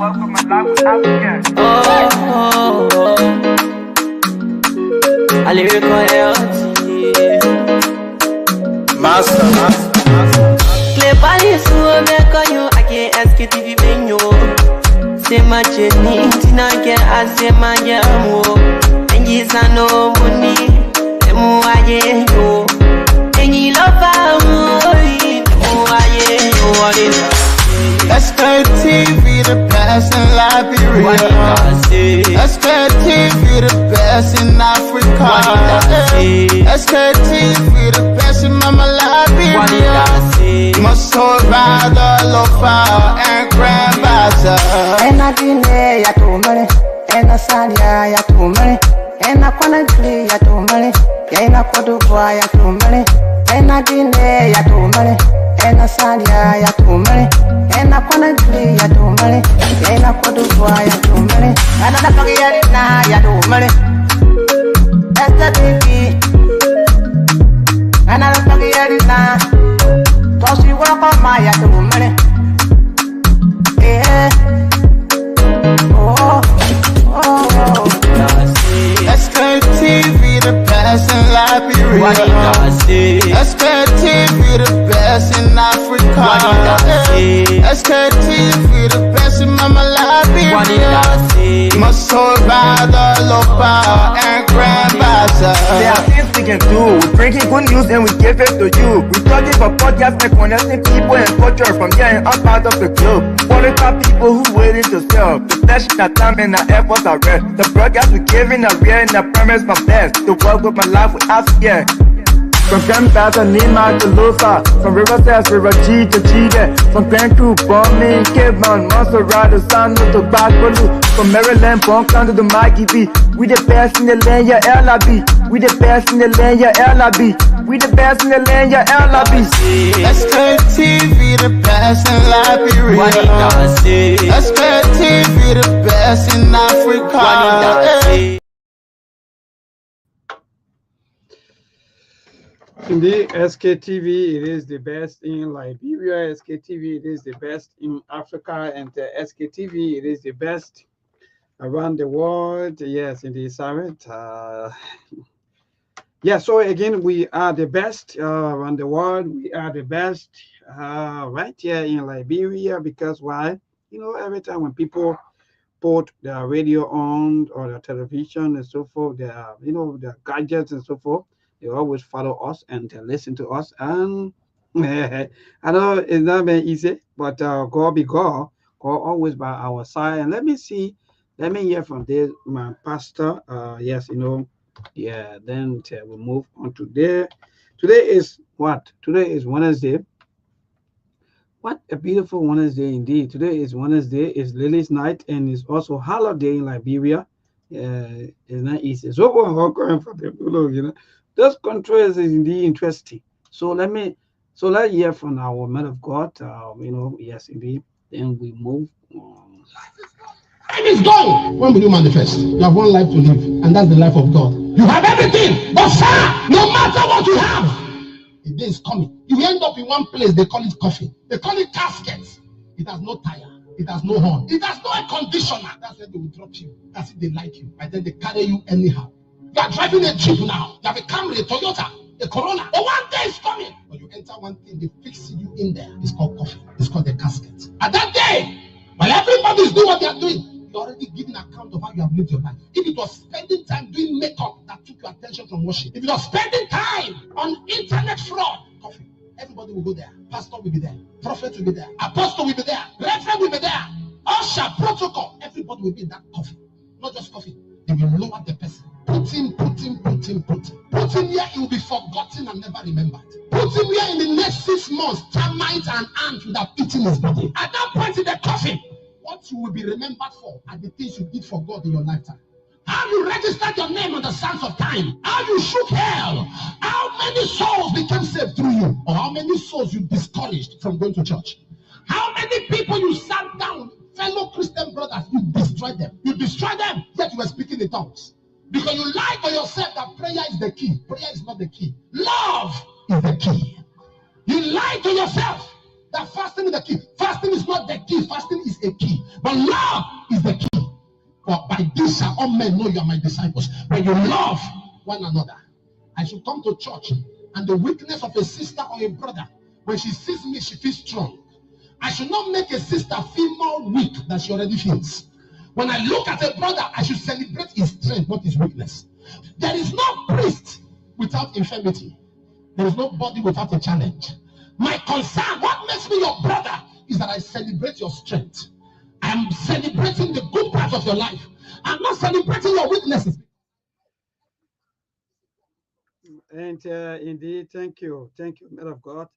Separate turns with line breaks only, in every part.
Welcome my life without again.
I live
Master.
Play body so make on you. I can't ask it if you been you. Say my journey, Tina can ask say my jamo. And yes I know money. Emu aye yo. And you love me. Emu aye yo. What is
Sktv, the best in Liberia. Sktv, the best in Africa. Sktv, the best in Mama Liberia. Must hold by the lofa and grandmother.
And I didn't ya to money, and I said ya to money, and I can't play ya to money, and I could do ya to money, and I didn't ya to money, and I said ya to money, and I can't play ya to money, and I could do ya to money, and I don't get it now ya to money. That's the baby, and I don't get it now. Cause you work on my ya to money. Yeah.
Sktv, the best in Liberia. Sktv, the best in Africa. Sktv, the best in Mama Liberia. Must hold by the lofa and grandmother.
There are things we can do. We bring in good news and we give it to you. We talk it for podcasts and connecting people and culture from here and out part of the globe. Qualified people who waiting to sell. The flesh, the time, and the efforts are rest. The broadcast we giving are real and the premise from best. To work with my life with us, yeah. From Grandfather Nima to Lufa, from Riverside to Raji to Chide, from Grand Crew, Bombing, Kidman, Montserrat to San to Backwalu, from Maryland, Bonkan to the Maggie B. We the best in the land, yeah, LIB. We the best in the land, yeah, LIB. We the best in the land, yeah, LIB.
Sktv, the best in Liberia. Sktv, the best in Africa.
Indeed, Sktv, it is the best in Liberia. Sktv, it is the best in Africa, and Sktv, it is the best around the world. Yes, indeed, Sarah. Yeah, so again, we are the best around the world. We are the best right here in Liberia, because why? You know, every time when people put their radio on or their television and so forth, their, you know, their gadgets and so forth, they always follow us and they listen to us. And I know it's not very easy, but God be God. God always by our side. And let me hear from this, my pastor. Yes, you know, yeah, then we'll move on to there. Today is what? Today is Wednesday. What a beautiful Wednesday indeed. Today is Wednesday, it's Lily's night, and it's also holiday in Liberia. It's not easy. So going for the you know. This country is indeed interesting. So let's hear from our man of God. You know, yes, indeed. Then we move on.
Time is gone. When will you manifest? You have one life to live, and that's the life of God. You have everything, but sir, no matter what you have, the day is coming. You end up in one place, they call it coffin. They call it casket. It has no tire. It has no horn. It has no air conditioner. That's where they will drop you. That's if they like you. And then they carry you anyhow. You are driving a Jeep now. You have a Camry, a Toyota, a Corona. But one day is coming. When you enter one thing, they fix you in there. It's called coffin. It's called the casket. At that day, while everybody is doing what they are doing, you're already giving account of how you have lived your life. If it was spending time doing makeup that took your attention from worship, if it was spending time on internet fraud, coffin. Everybody will go there. Pastor will be there. Prophet will be there. Apostle will be there. Reverend will be there. Usher, protocol. Everybody will be in that coffin. Not just coffin. They will lower the person. Put him here, he will be forgotten and never remembered. Put him here in the next 6 months, termites and ants would have eaten his body. At that point in the coffin, what you will be remembered for are the things you did for God in your lifetime. How you registered your name on the sands of time. How you shook hell. How many souls became saved through you. Or how many souls you discouraged from going to church. How many people you sat down, fellow Christian brothers, you destroyed them. You destroyed them, yet you were speaking in tongues. Because you lied to yourself that prayer is the key. Prayer is not the key. Love is the key. You lied to yourself that fasting is the key. Fasting is not the key. Fasting is a key. But love is the key. For by this shall all men know you are my disciples. When you love one another. I should come to church, and the weakness of a sister or a brother, when she sees me, she feels strong. I should not make a sister feel more weak than she already feels. When I look at a brother, I should celebrate his strength, not his weakness. There is no priest without infirmity. There is no body without a challenge. My concern, what makes me your brother, is that I celebrate your strength. I am celebrating the good part of your life. I'm not celebrating your weaknesses.
And indeed, thank you, man of God.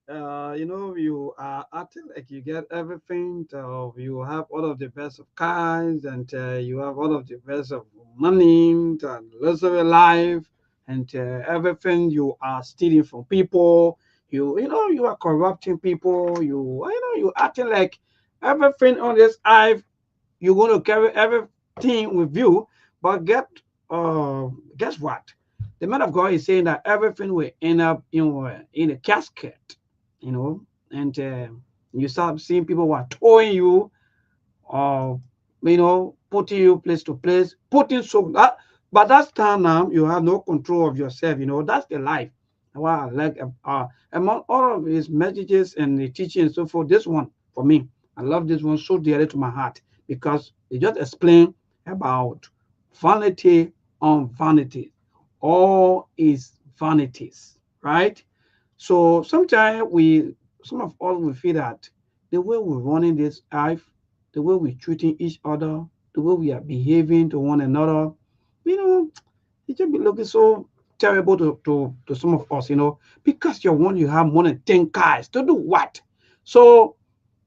You know, you are acting like you get everything. You have all of the best of cars, and you have all of the best of money and luxury life, and everything. You are stealing from people. You know, you are corrupting people. You know, you acting like everything on this earth. You're going to carry everything with you, but guess what? The man of God is saying that everything will end up in a casket, you know, and you start seeing people who are towing you, or putting you place to place, putting so that. But that's time now you have no control of yourself. You know, that's the life. Wow, like among all of his messages and the teaching and so forth, this one for me, I love this one so dearly to my heart because it just explain about vanity on vanity. All is vanities, right? So sometimes some of us we feel that the way we're running this life, the way we're treating each other, the way we are behaving to one another, you know, it just be looking so terrible to some of us, because you have more than 10 cars to do what? So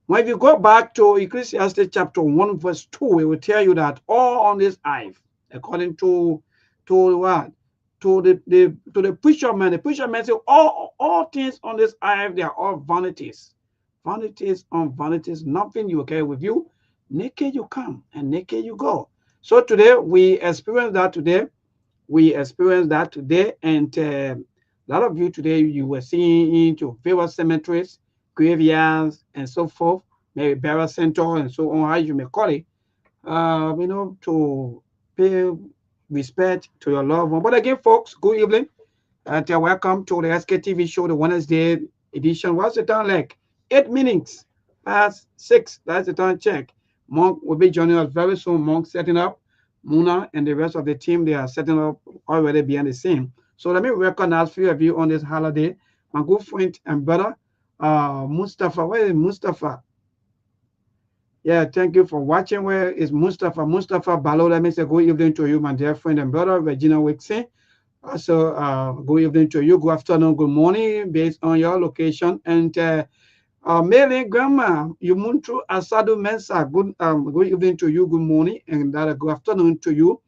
when you go back to Ecclesiastes chapter 1, verse 2, it will tell you that all on this earth, according to what? To the preacher man. The preacher man said, all things on this earth, they are all vanities. Vanities on vanities, nothing you carry with you. Naked you come and naked you go. So today we experience that today. And a lot of you today, you were seeing into various cemeteries, graveyards, and so forth, maybe burial center and so on, how you may call it, to pay respect to your loved one. But again, folks, good evening, and welcome to the SKTV show, the Wednesday edition. What's the time like? 8 minutes past 6. That's the time check. Monk will be joining us very soon. Monk setting up. Muna and the rest of the team, they are setting up already behind the scene. So let me recognize a few of you on this holiday. My good friend and brother, Mustafa. Where is Mustafa? Yeah, thank you for watching. Where is Mustafa? Mustafa Balo, let me say good evening to you, my dear friend and brother, Regina Wixie. Also, good evening to you, good afternoon, good morning, based on your location. And Mary Grandma, Yumuntu Asadu Mensa, good evening to you, good morning, and good afternoon to you.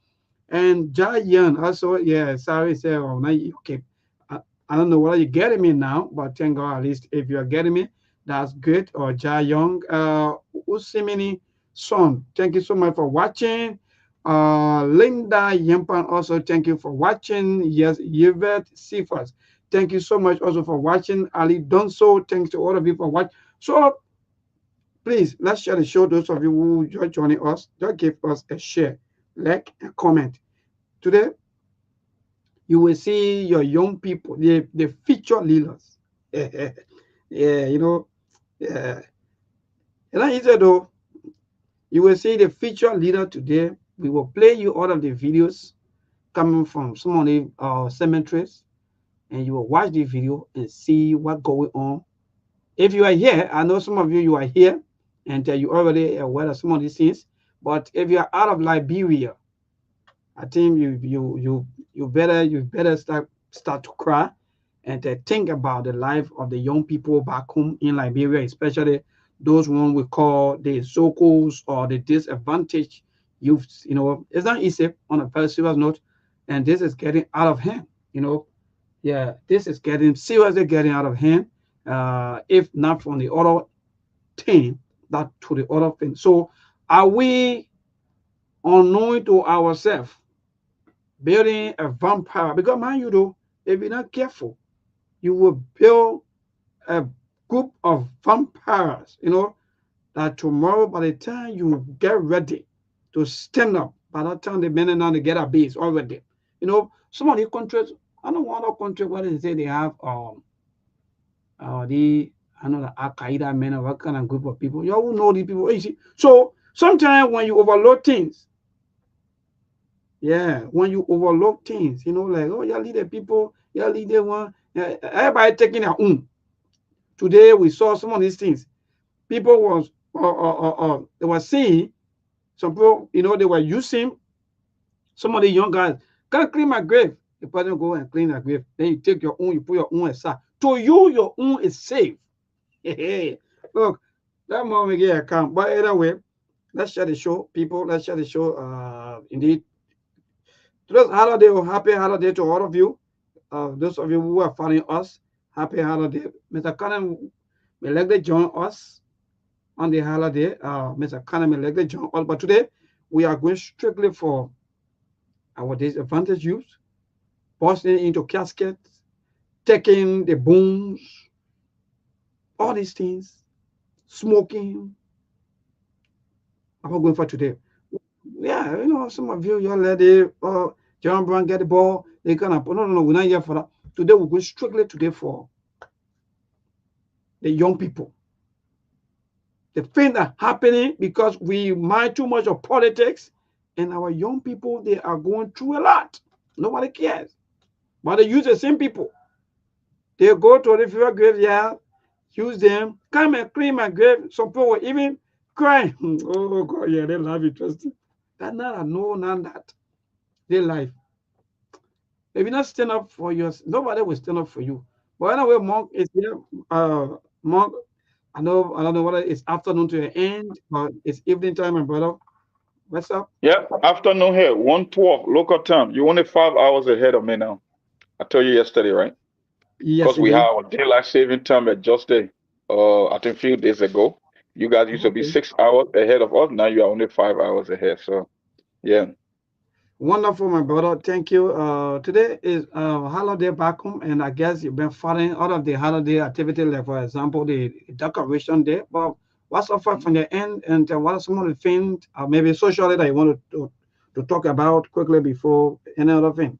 And Jayan also, yeah, sorry, say, okay. I don't know whether you're getting me now, but thank God at least if you're getting me, that's good. Or Jayong, Usimini Son, thank you so much for watching. Linda Yempan, also thank you for watching. Yes, Yvette Sifas, thank you so much also for watching. Ali Donso, thanks to all of you for watching. So please, let's share the show. Those of you who just joining us, just give us a share, like, and comment. Today, you will see your young people, the future leaders. Yeah, yeah. It's not easy though. You will see the future leader today. We will play you all of the videos coming from some of the cemeteries, and you will watch the video and see what's going on. If you are here, I know some of you are here, and you already aware of some of these things. But if you are out of Liberia, I think you better start to cry and think about the life of the young people back home in Liberia, especially those one we call the so-called or the disadvantaged youths. It's not easy on a very serious note, and this is getting out of hand. Yeah, this is seriously getting out of hand. If not from the other thing, that to the other thing. So, are we unknowing to ourselves building a vampire? Because mind you, though, if you're not careful, you will build a group of vampires, you know, that tomorrow by the time you get ready to stand up, by that time the men and now they get a base already. You know, some of the countries, I don't want a country where they say they have the I know the Al Qaeda men or what kind of group of people. You all know these people. You see? So sometimes when you overlook things, yeah, when you overlook things, you know, like, oh, you lead the people, you lead the one, everybody taking their own. Today we saw some of these things. People was they were saying, some people, you know, they were using some of the young guys, can't clean my grave. The person go and clean that grave. Then you take your own, you put your own aside. To you, your own is safe. Look, that moment get account. But either way, let's share the show, people. Let's share the show. Indeed. Today's holiday, or happy holiday to all of you. Those of you who are following us, happy holiday. Mr. Cannon may like to join us on the holiday. Mr. Cannon may like to join us. But today, we are going strictly for our disadvantaged youth, busting into caskets, taking the bones, all these things, smoking. I'm not going for today. Yeah, you know, some of you, you're lady, John Brown get the ball, they gonna no, we're not here for that. Today we're going strictly today for the young people. The thing that happening because we mind too much of politics, and our young people, they are going through a lot. Nobody cares. But they use the same people. They go to the fever graveyard, use them, come and clean my grave. Some people were even crying. Oh God, yeah, they love it. That not no, none that. They life. If you not stand up for yours, nobody will stand up for you. But anyway, Monk is here. Monk, I don't know whether it's afternoon to the end, but it's evening time, my brother. What's up?
Yeah, afternoon here, 1:12 local time. You're only 5 hours ahead of me now. I told you yesterday, right?
Yes,
Because we
indeed.
have our daylight saving time adjusted, I think a few days ago. You guys used to be
Okay.
6 hours ahead of us. Now you are only 5 hours ahead. So, yeah.
Wonderful, my brother. Thank you. Today is holiday back home, and I guess you've been following all of the holiday activity, like for example, the decoration day. But what's offered from the end, and what are some of the things, maybe socially, that you want to talk about quickly before any other thing?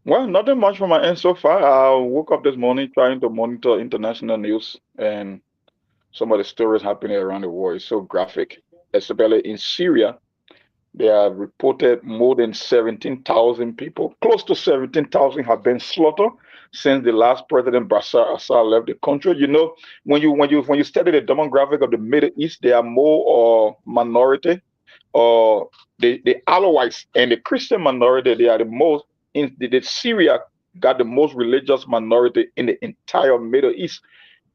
Well, nothing much from my end so far. I woke up this morning trying to monitor international news, and some of the stories happening around the world is so graphic, especially in Syria. They have reported more than 17,000 people, close to 17,000 have been slaughtered since the last president Bashar Assad left the country. You know, when you study the demographic of the Middle East, they are more minority, or the Alawites and the Christian minority. They are the most in the Syria got the most religious minority in the entire Middle East.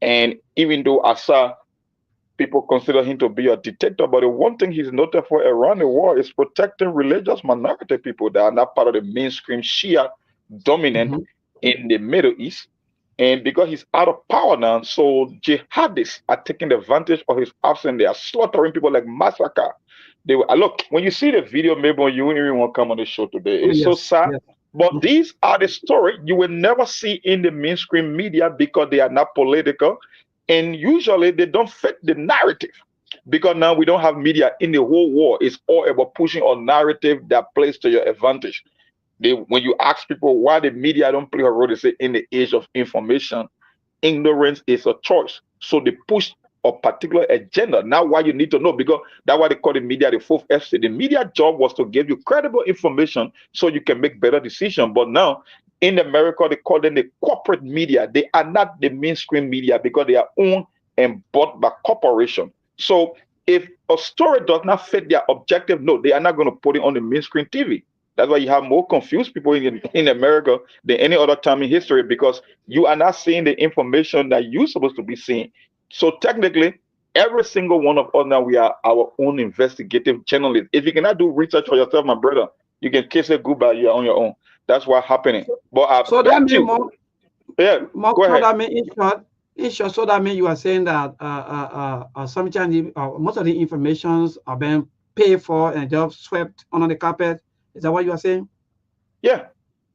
And even though Assad, people consider him to be a dictator, but the one thing he's noted for around the world is protecting religious minority people that are not part of the mainstream Shia dominant in the Middle East. And because he's out of power now, so jihadists are taking advantage of his absence. They are slaughtering people like massacre. They were, look, when you see the video, maybe when you even want to come on the show today,
Oh,
it's so
yes,
sad.
yes.
But these are the stories you will never see in the mainstream media because they are not political. And usually they don't fit the narrative because now we don't have media in the whole world. It's all about pushing a narrative that plays to your advantage. When you ask people why the media don't play a role, they say in the age of information, ignorance is a choice. So they push a particular agenda. Now, why you need to know, because that's why they call the media the fourth estate. The media job was to give you credible information so you can make better decisions. But now, in America, they call them the corporate media. They are not the mainstream media because they are owned and bought by corporation. So if a story does not fit their objective, no, they are not going to put it on the mainstream TV. That's why you have more confused people in America than any other time in history because you are not seeing the information that you're supposed to be seeing. So technically, every single one of us now, we are our own investigative journalists. If you cannot do research for yourself, my brother, you can kiss it goodbye. You're on your own. That's what's happening. But I
So that
bet
means
you,
more,
yeah, go
so
ahead.
that means in short, so that means you are saying that sometimes most of the informations are being paid for and just swept under the carpet. Is that what you are saying?
Yeah.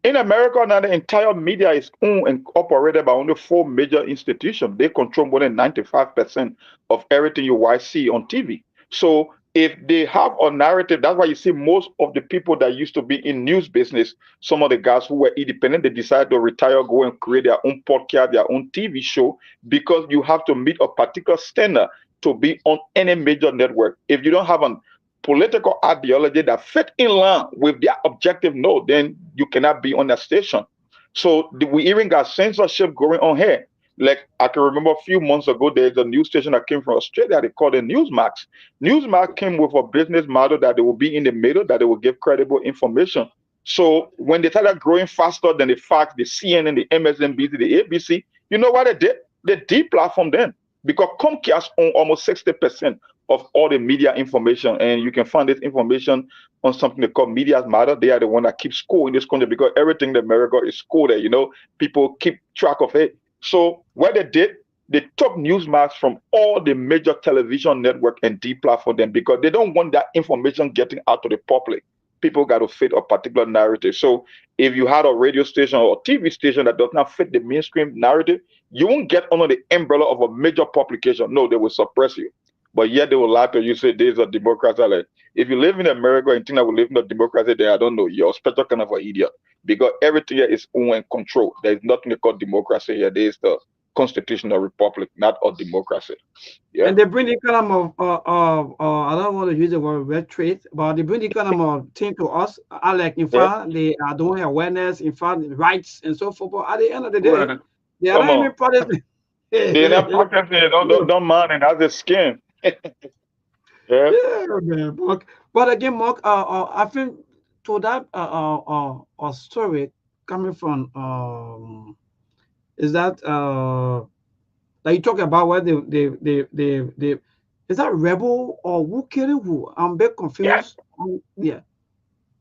In America now, the entire media is owned and operated by only 4 major institutions. They control more than 95% of everything you might see on TV. So if they have a narrative, that's why you see most of the people that used to be in news business, some of the guys who were independent, they decided to retire, go and create their own podcast, their own TV show, because you have to meet a particular standard to be on any major network. If you don't have a political ideology that fit in line with their objective, no, then you cannot be on that station. So we even got censorship going on here. Like I can remember a few months ago, there's a news station that came from Australia. They called it Newsmax. Newsmax came with a business model that they will be in the middle, that they will give credible information. So when they started growing faster than the Fox, the CNN, the MSNBC, the ABC, you know what they did? They deplatformed them because Comcast own almost 60% of all the media information, and you can find this information on something they call Media Matter. They are the one that keeps score in this country because everything in America is scored. People keep track of it. So what they did, they took Newsmax from all the major television network and deplatformed them because they don't want that information getting out to the public. People got to fit a particular narrative. So if you had a radio station or TV station that does not fit the mainstream narrative, you won't get under the umbrella of a major publication. No, they will suppress you. But yet they will lie to you, say there's a democracy. Like, if you live in America and think that we live in a democracy there, I don't know, you're a special kind of an idiot. Because everything here is owned and controlled. There's nothing called democracy here. There's the constitutional republic, not a democracy. Yeah.
And they bring the kind of I don't want to use the word red trade, but they bring the kind of thing to us. Like in fact, they are doing awareness, in fact, rights and so forth. But at the end of the day, they are not even protesting.
They're not protesting. Don't mind, and that's a scam. Yeah,
man. But again, Mark, I think to that a story coming from is that like you talk about where they is that rebel or who killed who? I'm a bit confused. Yeah.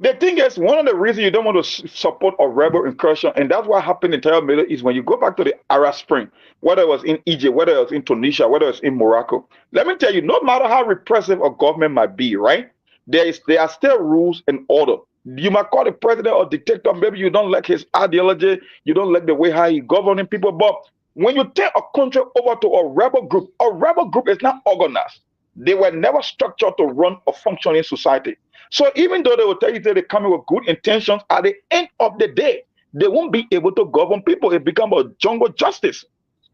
The thing is, one of the reasons you don't want to support a rebel incursion, and that's what happened in the entire Middle East, when you go back to the Arab Spring, whether it was in Egypt, whether it was in Tunisia, whether it was in Morocco. Let me tell you, no matter how repressive a government might be, right? There are still rules and order. You might call the president or dictator, maybe you don't like his ideology, you don't like the way how he governing people, but when you take a country over to a rebel group is not organized. They were never structured to run a functioning society. So even though they will tell you that they come in with good intentions, at the end of the day, they won't be able to govern people. It becomes a jungle justice,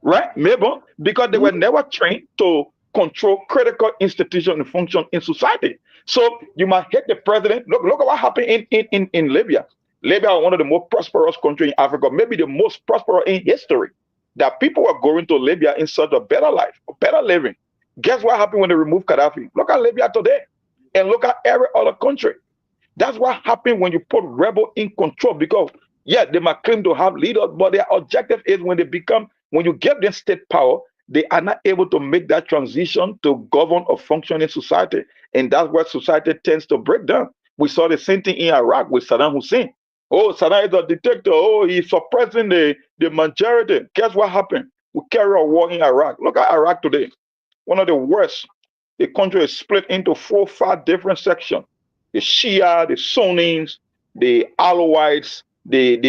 right? Maybe because they were never trained to control critical institutions and function in society. So you might hate the president. Look at what happened in Libya. Libya is one of the most prosperous countries in Africa, maybe the most prosperous in history. That people were going to Libya in search of better life, better living. Guess what happened when they removed Gaddafi? Look at Libya today. And look at every other country. That's what happened when you put rebel in control, because they might claim to have leaders, but their objective is when you give them state power, they are not able to make that transition to govern a functioning society. And that's where society tends to break down. We saw the same thing in Iraq with Saddam Hussein. Oh, Saddam is a dictator. Oh, he's suppressing the majority. Guess what happened? We carry a war in Iraq. Look at Iraq today. One of the worst. The country is split into 4 or 5 different sections. The Shia, the Sunnis, the Alawites, the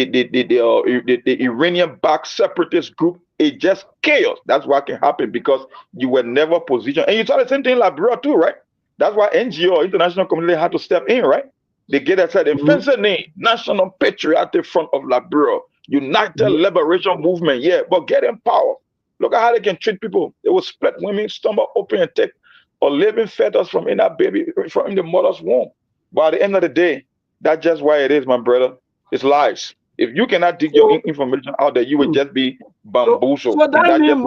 Iranian-backed separatist group. It's just chaos. That's what can happen because you were never positioned. And you saw the same thing in Liberia too, right? That's why NGO, international community, had to step in, right? They get that said, National Patriotic Front of Liberia, United Liberation Movement, but get in power. Look at how they can treat people. They will split women, stomach open, and take a living fetus from in that baby, from in the mother's womb. But at the end of the day, that's just why it is, my brother. It's lies. If you cannot dig your information out there, you will just be bamboozled.
So that means,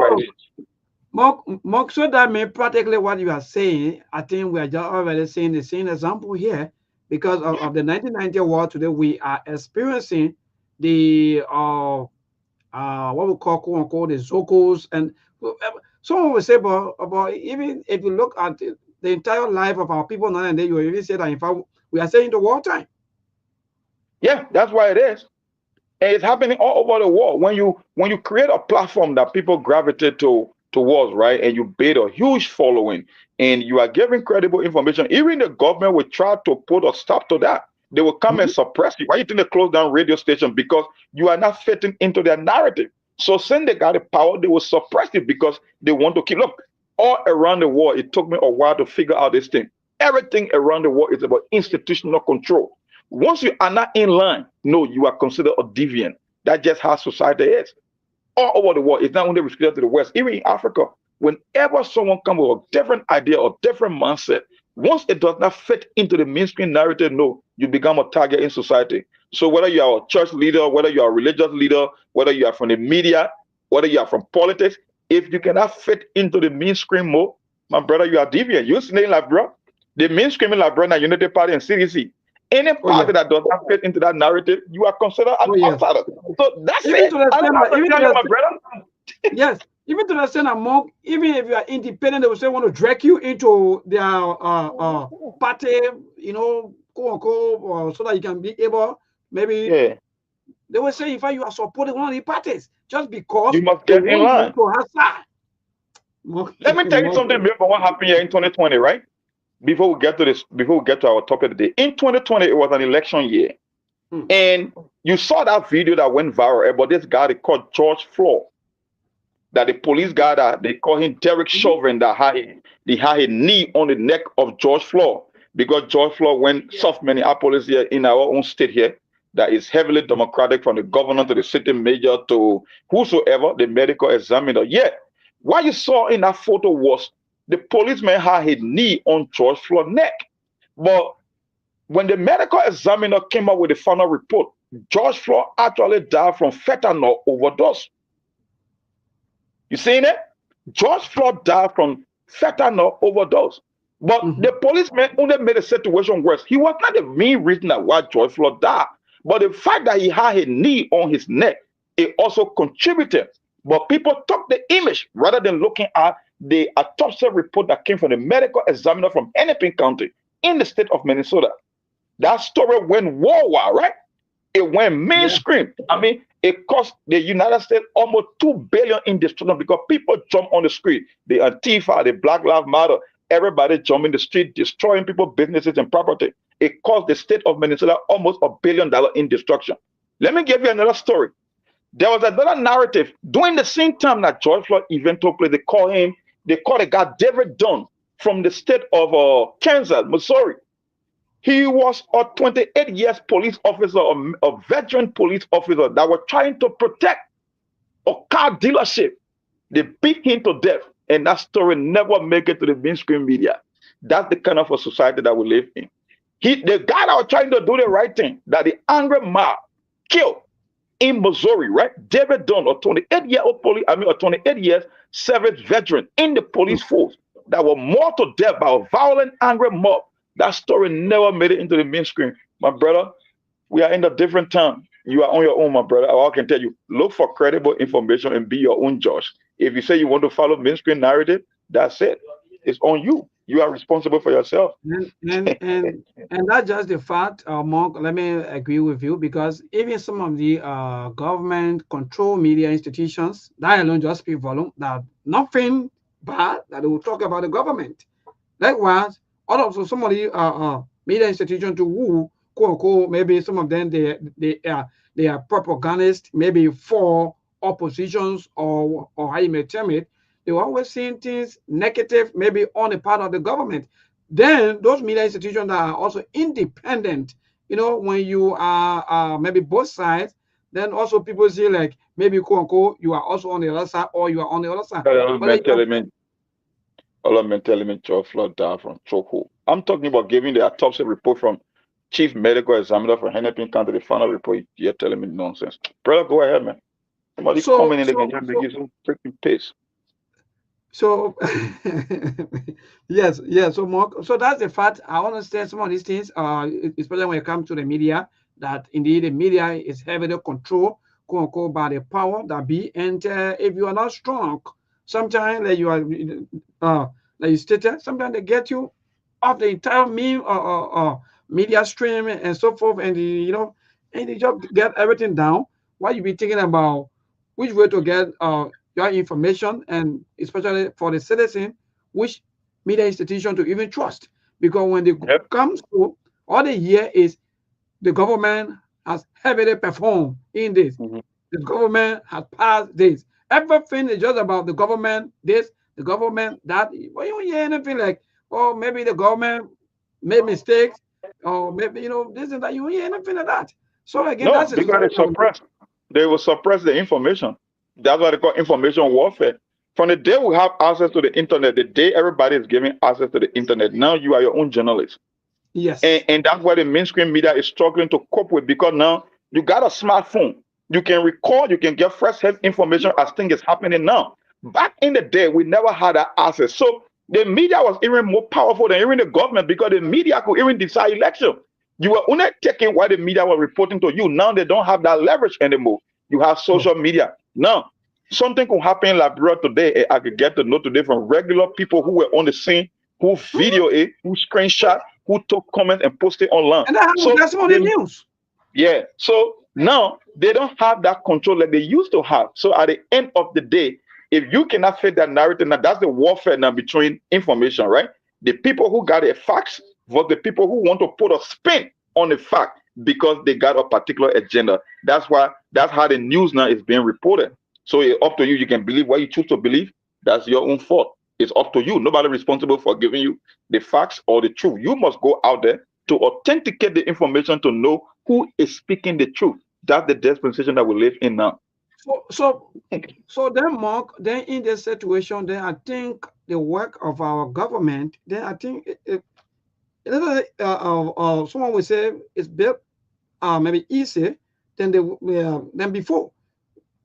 Mark, so that means practically what you are saying. I think we are just already seeing the same example here. Because of the 1990 war today, we are experiencing the what we call, quote unquote, the Zokos. And someone will say about even if you look at the entire life of our people now and then, you will even say that in fact we are saying the wartime.
Yeah, that's why it is. And it's happening all over the world. When you create a platform that people gravitate towards, right, and you build a huge following, and you are giving credible information, even the government will try to put a stop to that. They will come and suppress you. Why you think they close down radio station? Because you are not fitting into their narrative. So since they got the power, they will suppress it because they want to keep. Look, all around the world, it took me a while to figure out this thing. Everything around the world is about institutional control. Once you are not in line, no, you are considered a deviant. That's just how society is. All over the world, it's not only restricted to the West. Even in Africa, whenever someone comes with a different idea or different mindset, once it does not fit into the mainstream narrative, no, you become a target in society. So whether you are a church leader, whether you are a religious leader, whether you are from the media, whether you are from politics, if you cannot fit into the mainstream mode, my brother, you are deviant. You're saying like, bro, the mainstream in Liberia, Unity Party and CDC, any party that does not fit into that narrative, you are considered an outsider. So that's
even
it.
To the extent,
My brother.
Yes, even to the extent among, even if you are independent, they will say want to drag you into their party, you know, quote unquote, so that you can be able, maybe they will say, in fact, you are supporting one of the parties just because
you must get in line. Let me tell you something about what happened here in 2020, right? Before we get to this, before we get to our topic today, in 2020 it was an election year, and you saw that video that went viral about this guy they called George Floyd. That the police guy that they call him Derek Chauvin, that had a knee on the neck of George Floyd, because George Floyd went South Minneapolis here in our own state here, that is heavily democratic, from the governor to the city major to whosoever, the medical examiner. Yeah, what you saw in that photo was the policeman had his knee on George Floyd's neck. But when the medical examiner came up with the final report, George Floyd actually died from fentanyl overdose. You seen it? George Floyd died from fentanyl overdose. But the policeman only made the situation worse. He was not the main reason that why George Floyd died. But the fact that he had a knee on his neck, it also contributed. But people took the image rather than looking at the autopsy report that came from the medical examiner from Hennepin County in the state of Minnesota. That story went worldwide, right? It went mainstream. I mean, it cost the United States almost $2 billion in destruction because people jump on the street. The Antifa, the Black Lives Matter, everybody jump in the street, destroying people's businesses and property. It cost the state of Minnesota almost $1 billion in destruction. Let me give you another story. There was another narrative during the same time that George Floyd event took place. They called the guy David Dunn from the state of Kansas, Missouri. He was a 28 years police officer, a veteran police officer that was trying to protect a car dealership. They beat him to death, and that story never made it to the mainstream media. That's the kind of a society that we live in. The guy that was trying to do the right thing, that the angry mob killed in Missouri, right? David Dunn, a 28-year-old police, a 28 years service veteran in the police force that was mauled to death by a violent, angry mob. That story never made it into the mainstream. My brother, we are in a different time. You are on your own, my brother. I can tell you, look for credible information and be your own judge. If you say you want to follow mainstream narrative, that's it. It's on you. You are responsible for yourself.
And that's just the fact, Mark. Let me agree with you, because even some of the government control media institutions, that alone just speak volume, that nothing bad that they will talk about the government. Likewise, also some of the media institutions to who, quote unquote, maybe some of them they are propagandists, maybe for oppositions or how you may term it. They were always seeing things negative, maybe on the part of the government. Then those media institutions that are also independent, you know, when you are maybe both sides, then also people see like maybe quote unquote you are also on the other side or you are on the other side.
George Floyd died from chokehold. I'm talking about giving the autopsy report from chief medical examiner for Hennepin County, the final report. You're telling me nonsense. Brother, go ahead, man. Somebody coming in again, you're making some freaking piss.
So yes, so Mark, so that's the fact. I understand some of these things, especially when it comes to the media, that indeed the media is heavily controlled, quote unquote, by the power that be. And if you are not strong, sometimes like you are like you stated, sometimes they get you off the entire media stream and so forth, and and they just get everything down. Why you be thinking about which way to get your information, and especially for the citizen, which media institution to even trust? Because when they comes to all they hear is the government has heavily performed in this.
Mhm.
The government has passed this. Everything is just about the government, this, the government, that. Well, you don't hear anything like, oh, maybe the government made mistakes, or maybe, this and that. You don't hear anything like that. So again,
No,
that's a
because
situation that we.
they will suppress the information. That's what they call information warfare. From the day we have access to the internet, the day everybody is giving access to the internet, now you are your own journalist.
Yes.
And that's why the mainstream media is struggling to cope with, because now you got a smartphone. You can record, you can get first-hand information as things is happening now. Back in the day, we never had that access. So the media was even more powerful than even the government, because the media could even decide election. You were only taking what the media was reporting to you. Now they don't have that leverage anymore. You have social media. Now, something could happen in Liberia today. I could get to know today from regular people who were on the scene, who video it, who screenshot, who took comments and posted online.
And that's on the news.
Yeah. So now they don't have that control like they used to have. So at the end of the day, if you cannot fit that narrative, now that's the warfare now between information, right? The people who got the facts versus the people who want to put a spin on the fact because they got a particular agenda. That's how the news now is being reported. So it's up to you. You can believe what you choose to believe. That's your own fault. It's up to you. Nobody responsible for giving you the facts or the truth. You must go out there to authenticate the information to know who is speaking the truth. That's the dispensation that we live in now.
So then, Mark, then in this situation, then I think the work of our government, then I think someone would say it's bit maybe easier than before,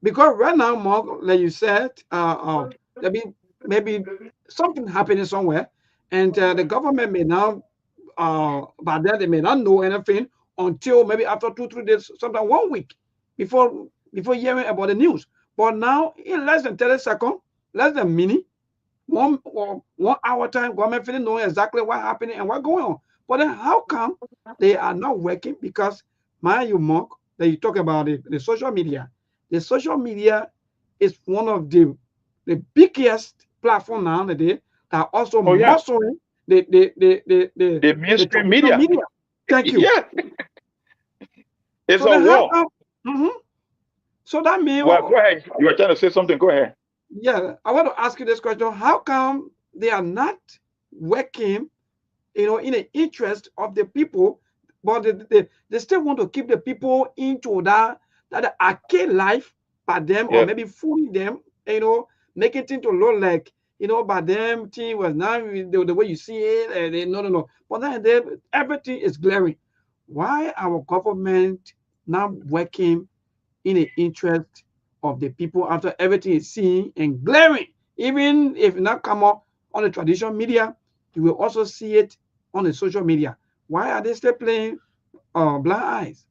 because right now, Mark, like you said, maybe something happening somewhere, and the government may now, by then they may not know anything until maybe after 2-3 days, sometimes 1 week before hearing about the news. But now, in less than 30 seconds, less than a minute, 1 hour time, government feeling knowing exactly what's happening and what's going on. But then how come they are not working? Because, mind you, Mark, that you talk about the social media. The social media is one of the biggest platform nowadays that also muscling
the mainstream media.
Thank you.
Yeah. It's
so
a war.
So that means.
Well, go ahead. You were trying to say something. Go ahead.
Yeah, I want to ask you this question: how come they are not working, in the interest of the people, but they still want to keep the people into that arcade life by them, or maybe fooling them, making things to look like, by them thing was not the way you see it, and no. But then everything is glaring. Why our government not working in the interest of the people after everything is seen and glaring? Even if not come up on the traditional media, you will also see it on the social media. Why are they still playing blind eyes?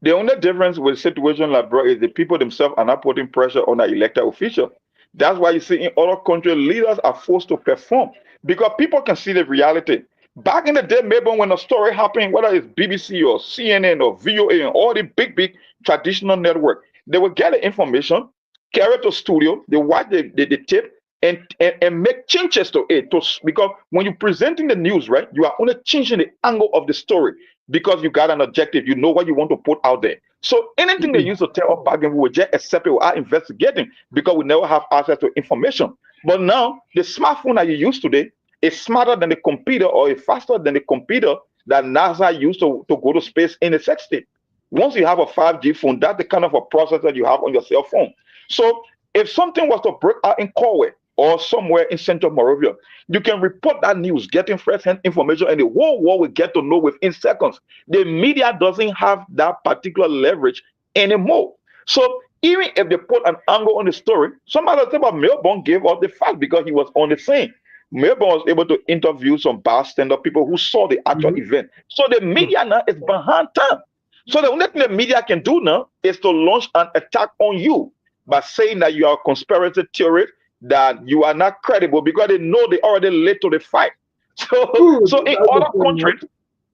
The only difference with a situation like bro is the people themselves are not putting pressure on the elected official. That's why you see in other countries, leaders are forced to perform because people can see the reality. Back in the day, maybe when a story happened, whether it's BBC or CNN or VOA and all the big traditional network, they will get the information, carry it to studio, they watch the tape, and make changes to it. Because when you're presenting the news, right, you are only changing the angle of the story because you got an objective. You know what you want to put out there. So anything they used to tell us back then, we would just accept it without investigating because we never have access to information. But now, the smartphone that you use today is smarter than the computer or is faster than the computer that NASA used to go to space in the 60s. Once you have a 5G phone, that's the kind of a processor you have on your cell phone. So if something was to break out in Corway or somewhere in Central Moravia, you can report that news, getting first-hand information, and the whole world will get to know within seconds. The media doesn't have that particular leverage anymore. So even if they put an angle on the story, somebody said about Melbourne gave up the fact because he was on the scene. Melbourne was able to interview some bystander people who saw the actual event. So the media now is behind time. So the only thing the media can do now is to launch an attack on you by saying that you are a conspiracy theorist, that you are not credible because they know they already led to the fight. So in other countries,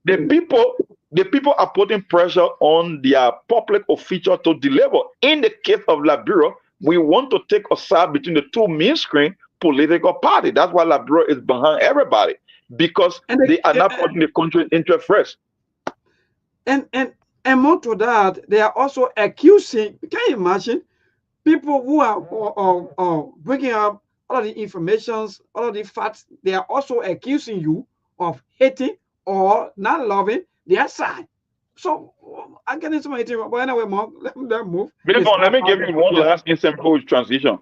the people are putting pressure on their public officials to deliver. In the case of Liberia, we want to take a side between the two mainstream political parties. That's why Liberia is behind everybody, because they are not putting the country into first.
And more to that, they are also accusing. Can you imagine people who are bringing up all of the informations, all of the facts? They are also accusing you of hating or not loving their side. So I get into my team, but anyway, Mark, let me move.
Let me give you one last simple transition.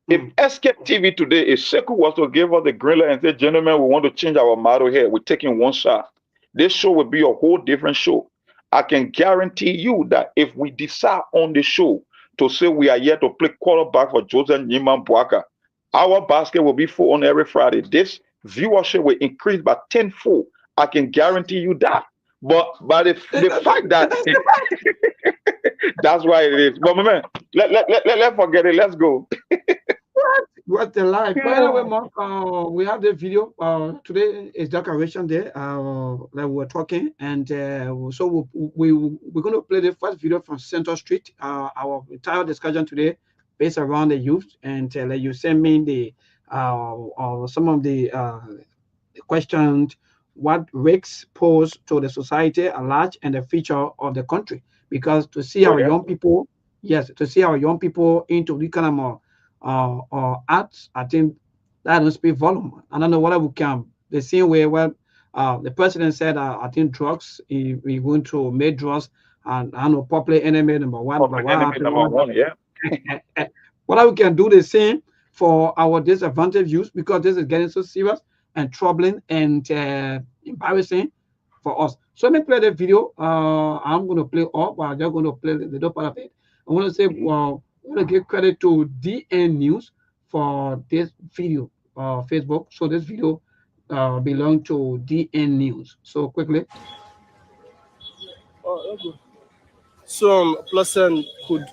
If Sktv today, if Sekou was to give us the green light and say, gentlemen, we want to change our model here, we're taking one shot, this show will be a whole different show. I can guarantee you that if we decide on the show to say we are here to play quarterback for Joseph Nyiman Boaka, our basket will be full on every Friday. This viewership will increase by tenfold. I can guarantee you that. But the fact that that's why it is. But my man, let's forget it. Let's go.
What the life? By the way, Mark, we have the video. Today is Decoration Day. That we're talking, and so we're going to play the first video from Central Street. Our entire discussion today based around the youth, and you send me the some of the questions what risks pose to the society at large and the future of the country. Because to see our young people, to see our young people into the kind of arts, I think that don't speak volume. I don't know whether we can the same way where the president said I think drugs, we're going to make drugs and I know popular enemy number one. Whether we can do the same for our disadvantaged youth, because this is getting so serious and troubling and embarrassing for us. So let me play the video. I'm going to play all, but I'm just going to play the little part of it. I want to say, well, I want to give credit to DN News for this video, Facebook. So this video belongs to DN News. So quickly.
So a person could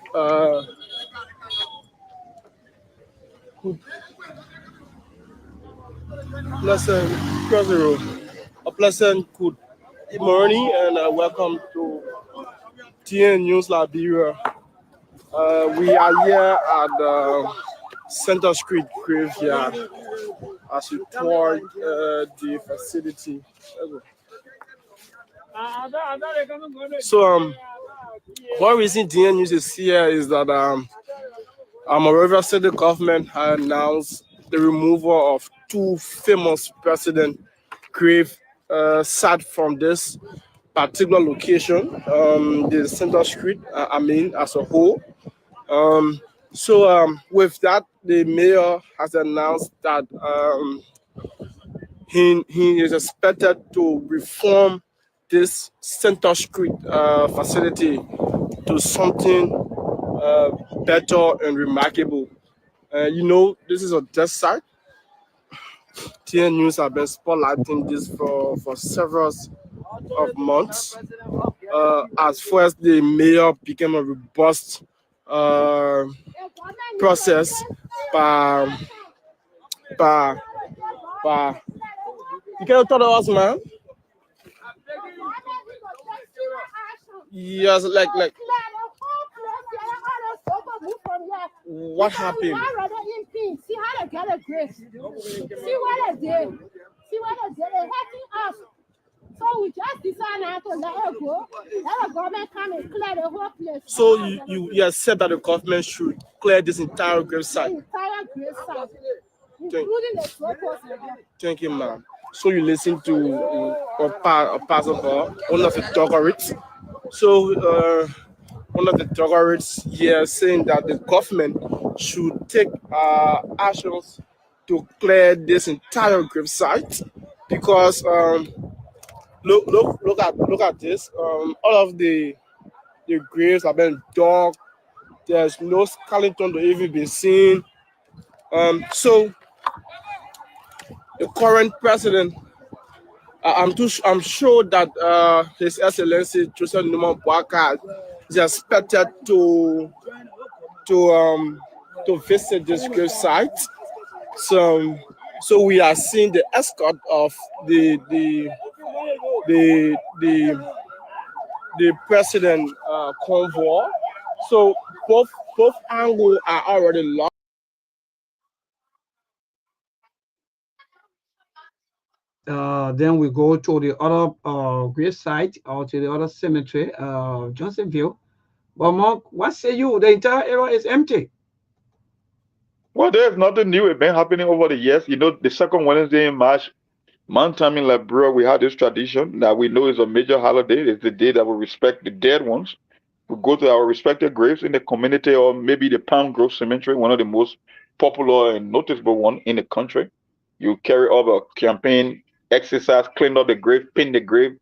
pleasant cross the road. A pleasant good morning and welcome to DN News Liberia. We are here at the Center Street Graveyard as we tour the facility. So one reason DN News is here is that Monrovia City government has announced the removal of two famous president grave sat from this particular location, the Center Street, as a whole. So with that, the mayor has announced that he is expected to reform this Center Street facility to something better and remarkable. This is a death site. TN News have been spotlighting this for several of months. As far as the mayor became a robust process by you cannot talk to us, man. Yes, like what happened?
See how they get a grace. See what they did. See what they did. They're hurting us. So we just decided now to let it go. Let the government come and clear the whole place.
So you said that the government should clear this entire grave site.
The entire grave site, including the photos.
Thank you, ma'am. So you listen to a pastor, one of the Dogorites. So one of the Dogorites here saying that the government should take actions to clear this entire grave site because look at this. All of the graves have been dug. There's no skeleton to even be seen. So the current president, I'm sure that His Excellency Joseph Nyiman Boaka is expected to visit this grave site. So we are seeing the escort of the president convoy. So both angles are already locked.
Then we go to the other grave site or to the other cemetery, Johnsonville. But Mark, what say you? The entire area is empty.
Well, there's nothing new. It's been happening over the years. You know, the second Wednesday in March, month time in Liberia, we had this tradition that we know is a major holiday. It's the day that we respect the dead ones. We go to our respected graves in the community or maybe the Palm Grove Cemetery, one of the most popular and noticeable one in the country. You carry out a campaign, exercise, clean up the grave, paint the grave,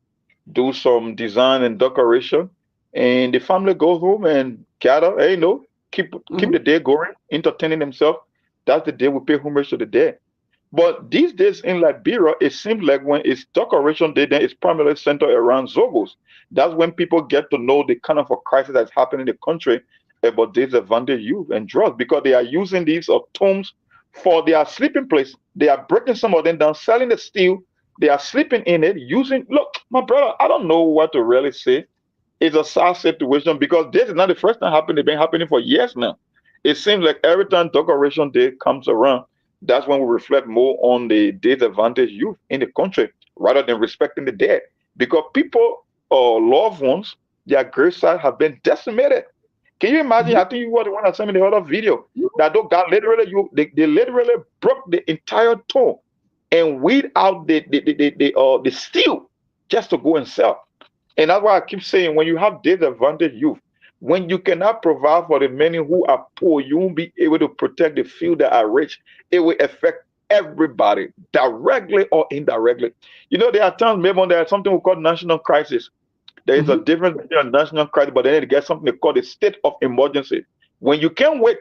do some design and decoration, and the family goes home and gather. Hey, no, keep the day going, entertaining themselves. That's the day we pay homage to the dead. But these days in Liberia, it seems like when it's decoration day, then it's primarily centered around Zogos. That's when people get to know the kind of a crisis that's happening in the country about disadvantaged youth and drugs because they are using these tombs for their sleeping place. They are breaking some of them down, selling the steel. They are sleeping in it, using. Look, my brother, I don't know what to really say. It's a sad situation because this is not the first time happening. It's been happening for years now. It seems like every time decoration day comes around, that's when we reflect more on the disadvantaged youth in the country rather than respecting the dead. Because people or loved ones, their gravesites have been decimated. Can you imagine? I think you were the one that sent me the other video that those guys literally they literally broke the entire tomb and weed out the steel just to go and sell. And that's why I keep saying when you have disadvantaged youth, when you cannot provide for the many who are poor, you won't be able to protect the few that are rich. It will affect everybody, directly or indirectly. You know, there are times maybe when there's something we call national crisis. There is a difference between a national crisis, but then it gets something they call a state of emergency. When you can't wait,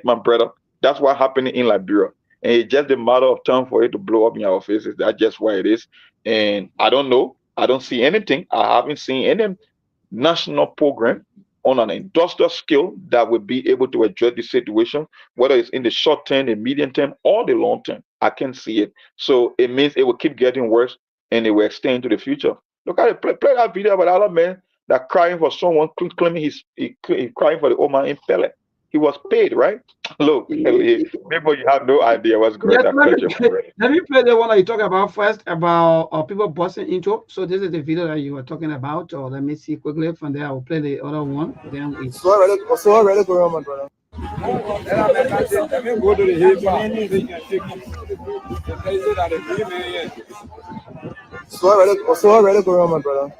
my brother, that's what happening in Liberia. And it's just a matter of time for it to blow up in our faces. That's just why it is. And I don't know. I don't see anything. I haven't seen any national program on an industrial scale that will be able to address the situation, whether it's in the short term, the medium term, or the long term. I can't see it. So it means it will keep getting worse and it will extend to the future. Look at it. Play that video about other man that crying for someone claiming he crying for the old man in Pele. He was paid, right? Look, maybe you have no idea what's going
Yes,
on.
let me play the one that you talk about first about people busting into. So this is the video that you were talking about. Or let me see quickly from there. I will play the other one. Then we.
So already going on, my brother.
Let me go to the hill farm.
So already going on, my brother.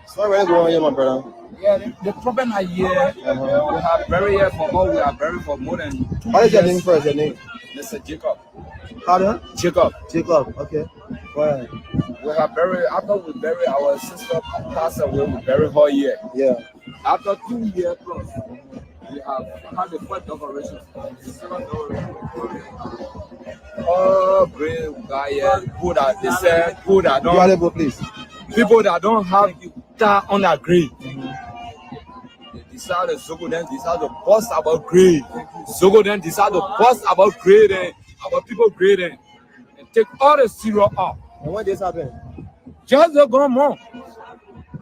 So already going on here, my brother.
Yeah, the problem is here. We have buried here for more. We are buried for more than 2 years.
What is your name first? Your name?
Mr. Jacob.
Pardon?
Jacob.
Jacob. Okay. Go ahead.
We have buried after we bury our sister passed away. We bury her here.
Yeah.
After 2 years plus, we have had the first decoration. Oh, great guy here. People that they say people that don't.
Valuable, please.
People that don't have that on their grave. They decide to Zogo then decide to bust about grade. Zogo then decide to bust about grade and about people grade and take all the syrup out.
And when this happened?
Just they go more.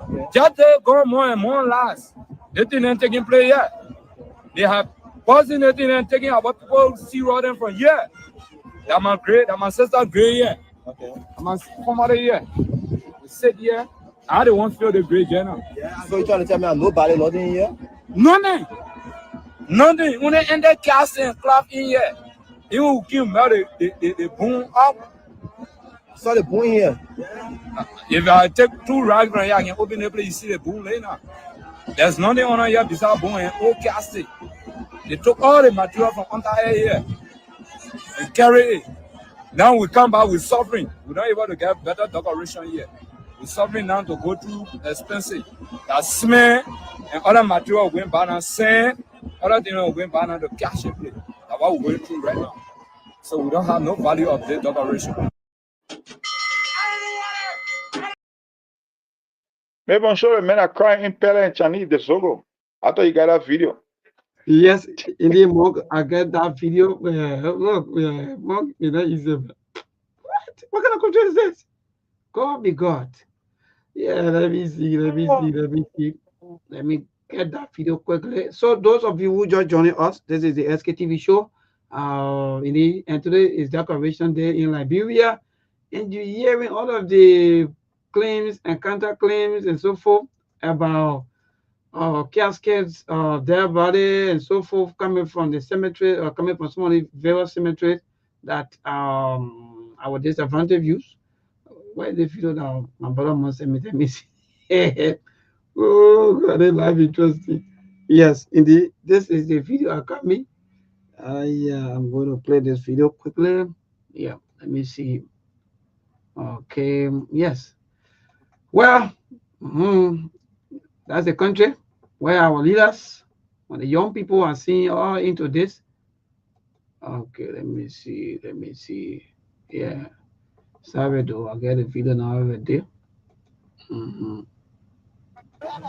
Okay. Just they go more and more last. They didn't taking place yet. They have busting the thing and taking about people syrup them from here. That my grade, that my sister grade here.
Okay.
That my former here. We sit here. I don't want to feel the grade journal.
Yeah. So you trying to tell me nobody nothing here?
Nothing. Nothing. When they end that casting cloth in here, it will give me the boom up.
So the boom here.
If I take 2 rags from here, I can open the place, you see the boom later. There's nothing on here besides boom and old casting. They took all the material from under here and carry it. Now we come back with suffering. We're not able to get better decoration here. We're suffering now to go through expensive. That cement and other material going back now, sand, other things are going back now to cash it. That's what we're going through right now. So we don't have no value of the decoration.
Maybe I'm sure the men are crying in Pele and Chinese, the Zogo. I thought you got that video.
Yes, indeed, Mark. I get that video. Look, Mark, you know, is what? What kind of country is this? God be God. Yeah, let me see. Let me get that video quickly. So those of you who just joining us, this is the Sktv show. And today is Decoration Day in Liberia, and you're hearing all of the claims and counterclaims and so forth about caskets, dead body, and so forth coming from the cemetery or coming from some of the various cemeteries that our disadvantaged youth. Why they feel now? My brother must say me, let me see. Oh, God, they life interesting. Yes, indeed. This is the video I got me. Yeah, I'm going to play this video quickly. Yeah, let me see. Okay, yes. Well, that's the country where our leaders, when the young people are seeing all into this. Okay, let me see. Let me see. Yeah, sorry though. I get the video now over there. Mm-hmm. What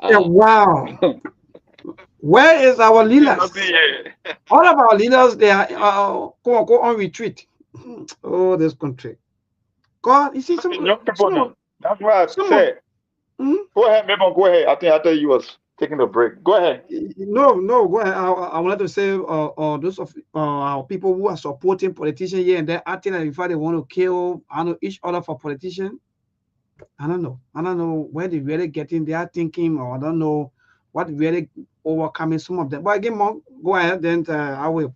a wow! Where is our leaders? All of our leaders, they are go on retreat. Oh, this country. God, you see some
young people
some
now. That's why I said. Go ahead, maybe go ahead. I think you was taking a break. Go ahead.
No, go ahead. I wanted to say, those of our people who are supporting politicians here and there, acting like in fact they want to kill, each other for politicians. I don't know where they really getting their thinking, or I don't know what really overcoming some of them. But again, Monk, go ahead. Then I will.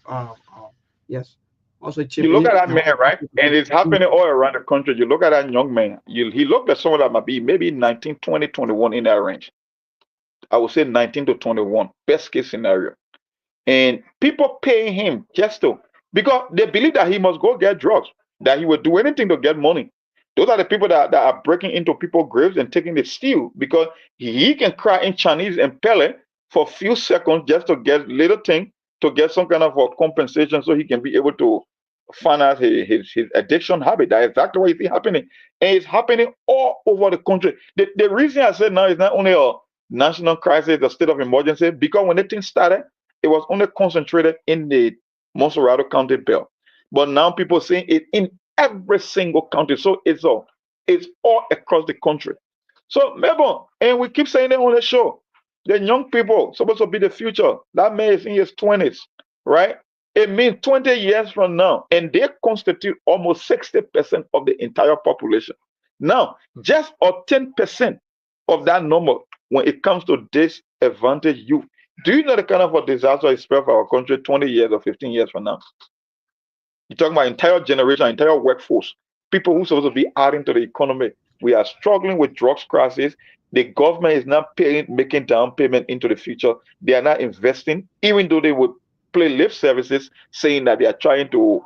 Yes. Also,
You look at that man, right? And it's happening all around the country. You look at that young man. He looked at someone that might be maybe 19, 20, 21 in that range. I would say 19 to 21, best case scenario. And people pay him just to, because they believe that he must go get drugs, that he will do anything to get money. Those are the people that are breaking into people's graves and taking the steal, because he can cry in Chinese and Pele for a few seconds just to get little thing, to get some kind of a compensation so he can be able to finance his addiction habit. That's exactly what you see happening. And it's happening all over the country. The reason I said now is not only a national crisis, a state of emergency, because when the thing started, it was only concentrated in the Monserrado County belt. But now people seeing it in every single county. So it's all across the country. So Melbourne, and we keep saying it on the show, the young people supposed to be the future. That man is in his 20s, right? It means 20 years from now, and they constitute almost 60% of the entire population. Now, just 10% of that number when it comes to disadvantaged youth. Do you know the kind of a disaster it's for our country 20 years or 15 years from now? You're talking about entire generation, entire workforce, people who are supposed to be adding to the economy. We are struggling with drugs crisis. The government is not making down payment into the future. They are not investing, even though they would play lip services saying that they are trying to.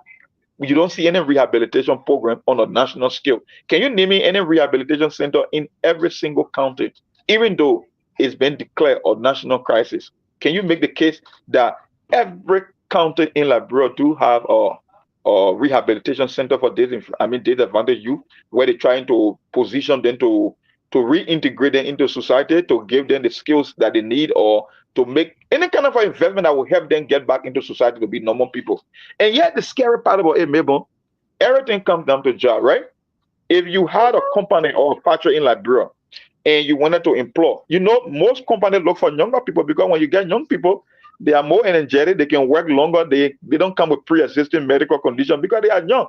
You don't see any rehabilitation program on a national scale. Can you name me any rehabilitation center in every single county, even though it's been declared a national crisis? Can you make the case that every county in Liberia do have a rehabilitation center for disadvantaged youth, where they're trying to position them to reintegrate them into society, to give them the skills that they need, or to make any kind of investment that will help them get back into society to be normal people? And yet the scary part about it, Mabel, everything comes down to job, right? If you had a company or a factory in Liberia and you wanted to employ, most companies look for younger people, because when you get young people, they are more energetic, they can work longer, they don't come with pre-existing medical conditions because they are young.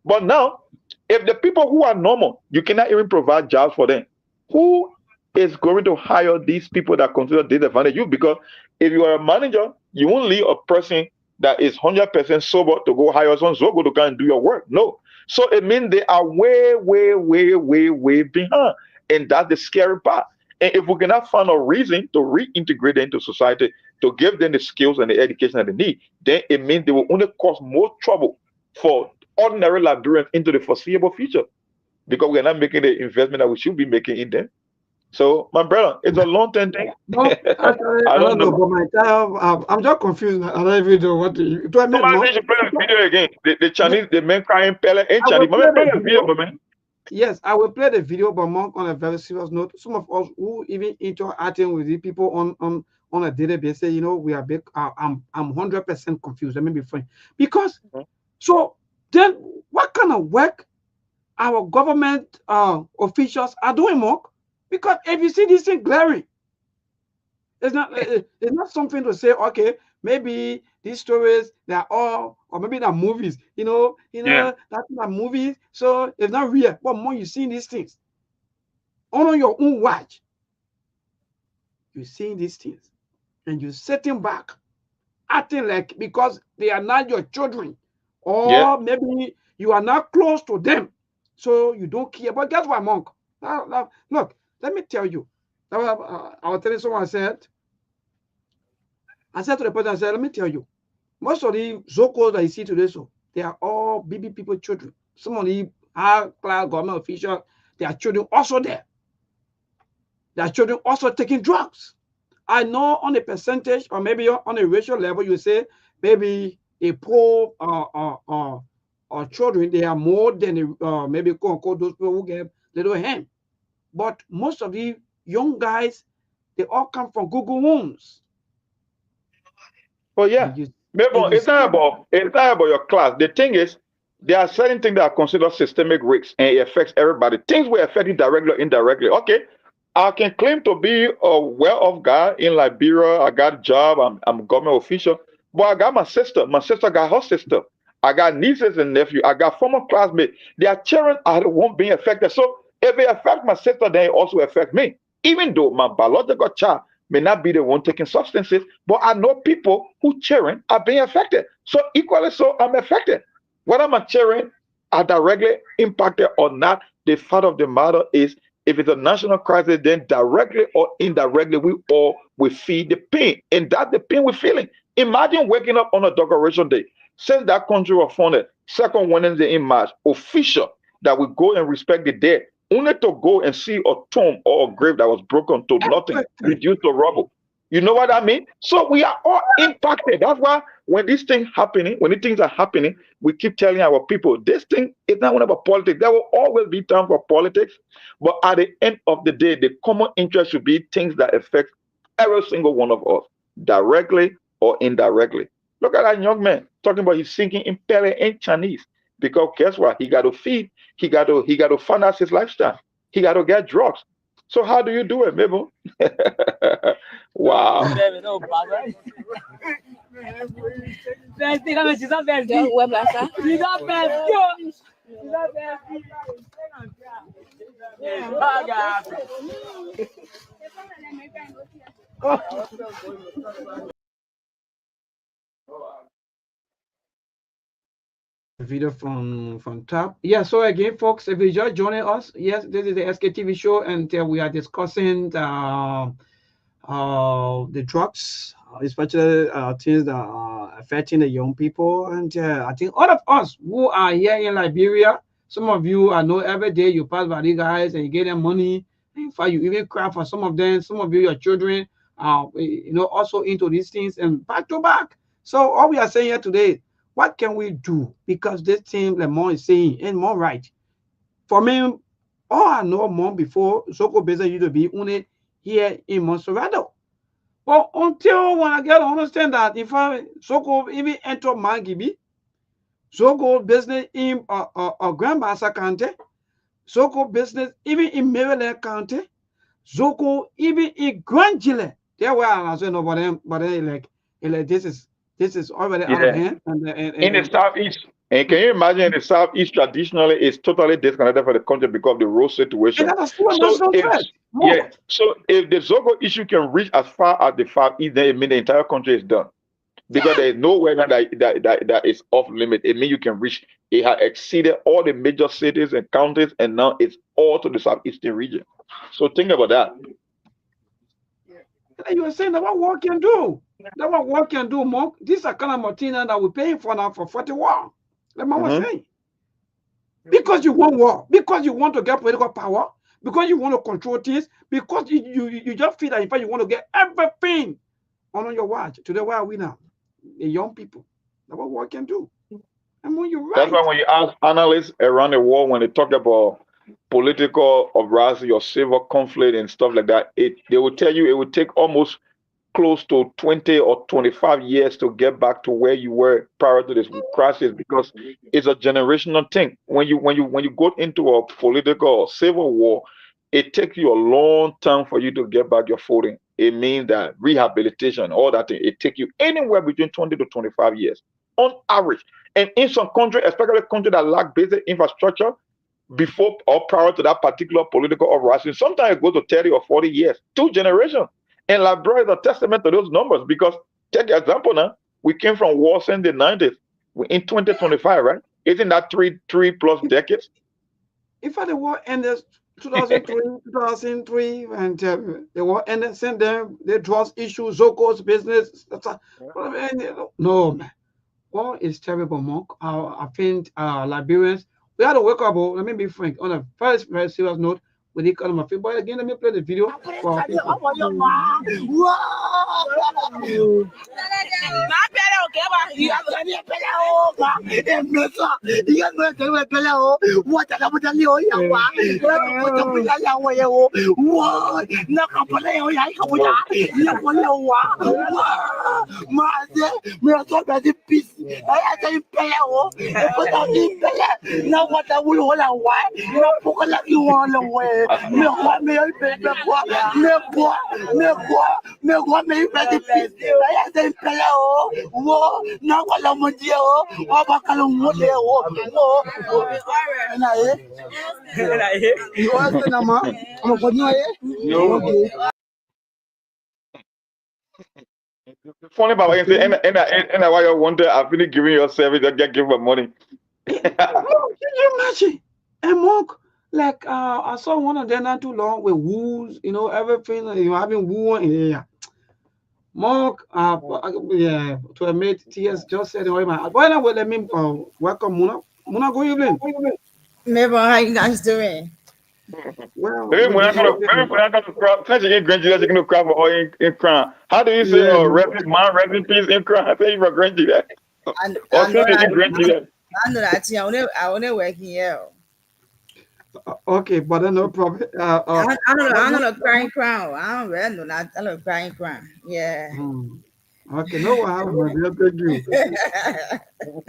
But now, if the people who are normal, you cannot even provide jobs for them, who is going to hire these people that consider disadvantaged youth? Because if you are a manager, you won't leave a person that is 100% sober to go hire some Zogo to come and do your work. No. So it means they are way, way, way, way, way behind. And that's the scary part. And if we cannot find a reason to reintegrate them into society, to give them the skills and the education that they need, then it means they will only cause more trouble for ordinary Liberians into the foreseeable future, because we're not making the investment that we should be making in them. So, my brother, it's a long-term thing.
No, actually, I don't know, but my time, I'm just confused. I don't even know what to do. I make
Somebody
more?
should play the video again. The Chinese, the men crying Pele and
I will
Chinese. Man,
play
play
the
the video,
video.
man.
Yes, I will play the video, but more on a very serious note. Some of us who even interacting with the people on a daily basis, you know, we are big. I'm 100% confused. Let me be frank, because so then what kind of work our government officials are doing, Mark? Because if you see this thing glaring, it's not something to say, okay, maybe these stories they're all, or maybe they're movies,
Yeah.
that's not movies, so it's not real. But more you see these things on your own watch, you're seeing these things, and you're sitting back, acting like because they are not your children, or
Yeah.
maybe you are not close to them, so you don't care. But guess what, Monk? Now, look, let me tell you. I was telling someone, I said to the person, I said, let me tell you, most of the Zocos that you see today, so they are all BB people children. Some of the high-class government officials, their children also there. Their children also taking drugs. I know on a percentage or maybe on a racial level, you say maybe a poor or children, they are more than maybe quote unquote those people who get little hand. But most of the young guys, they all come from Google homes.
Oh yeah. Maybe it's not about your class. The thing is, there are certain things that are considered systemic risks, and it affects everybody. Things will affect you directly or indirectly. Okay, I can claim to be a well-off guy in Liberia. I got a job. I'm a government official, but I got my sister. My sister got her sister. I got nieces and nephews. I got former classmates. Their children are the one being affected. So if it affects my sister, then it also affects me. Even though my biological child may not be the one taking substances, but I know people whose children are being affected. So equally so, I'm affected. Whether my children are directly impacted or not, the fact of the matter is, if it's a national crisis, then directly or indirectly, we all will feel the pain. And that's the pain we're feeling. Imagine waking up on a decoration day. Since that country was founded, second Wednesday in March, official that we go and respect the dead, only to go and see a tomb or a grave that was broken to nothing, reduced to rubble. You know what I mean? So we are all impacted. That's why when these things happening, when these things are happening, we keep telling our people, this thing is not one about politics. There will always be time for politics. But at the end of the day, the common interest should be things that affect every single one of us, directly or indirectly. Look at that young man talking about he's singing in Pele and Chinese. Because guess what? He got to feed. He got to finance his lifestyle. He got to get drugs. So how do you do it, Mabel? Wow.
Video from top. Yeah, so again, folks, if you're just joining us, yes, this is the Sktv show, and we are discussing the drugs, especially things that are affecting the young people. And I think all of us who are here in Liberia, some of you, I know every day you pass by these guys and you get them money. In fact, you even cry for some of them. Some of you, your children, also into these things and back to back. So all we are saying here today, what can we do? Because this thing, like Mom is saying, ain't more right. For me, all I know Mom before, Soko business used to be only here in Monserrado. But until when I get to understand that if I Soko even enter Mangibi, Soko business in Grand Bassa County, Soko business even in Maryland County, Soko even in Grand Chile. There were I say no, but then like this is already out of hand. And
in the southeast, and can you imagine in the southeast traditionally it's totally disconnected from the country because of the road situation. So if the Zogo issue can reach as far as the southeast, then it means the entire country is done. Because there is nowhere that is off limit. It means you can reach, it has exceeded all the major cities and counties, and now it's all to the southeastern region. So think about that.
And you were saying that what war can do. That what war can do, Monk. These are kind of Martina that we're paying for now for 41. Like I was saying. Because you want war, because you want to get political power, because you want to control things, because you just feel that in fact you want to get everything on your watch. Today, where are we now? The young people. That's what war can do. And when you're right.
That's why when you ask analysts around the world, when they talk about political uprising or civil conflict and stuff like that, they will tell you it would take almost close to 20 or 25 years to get back to where you were prior to this crisis, because it's a generational thing. When you go into a political or civil war, it takes you a long time for you to get back your footing. It means that rehabilitation, all that thing, it takes you anywhere between 20 to 25 years on average. And in some countries, especially countries that lack basic infrastructure, before or prior to that particular political uprising, sometimes it goes to 30 or 40 years, 2 generations. And Liberia is a testament to those numbers, because take an example now, we came from wars in the 90s. We're in 2025, right? Isn't that three plus decades?
If the war ended 2003, and the war ended, since then, they draws issues, Zoko's business. No, man. War is terrible, Monk. I think Liberians, we had to wake up. Let me be frank. On a very serious note, with the economy. But again, let me play the video for people.
Funny about what you say, and why you wonder, I finish giving your service, just give them money.
Can you imagine? And Monk, like I saw one of them not too long with woos, everything, having woo in here. Monk, yeah, to a mate, TS just said, oh my, why not let me welcome Muna? Muna, good evening.
Maybe how you guys doing?
Well,
maybe when I go to crowd, can't you get Grangy that you can crowd for in crown? How do you say rest in peace in crown? I say you for Grangy that.
I know that I only work here.
Okay, but no problem.
I don't know crying crown. I don't really know that. I know crying crown. Yeah.
Okay, no what happened. Thank you.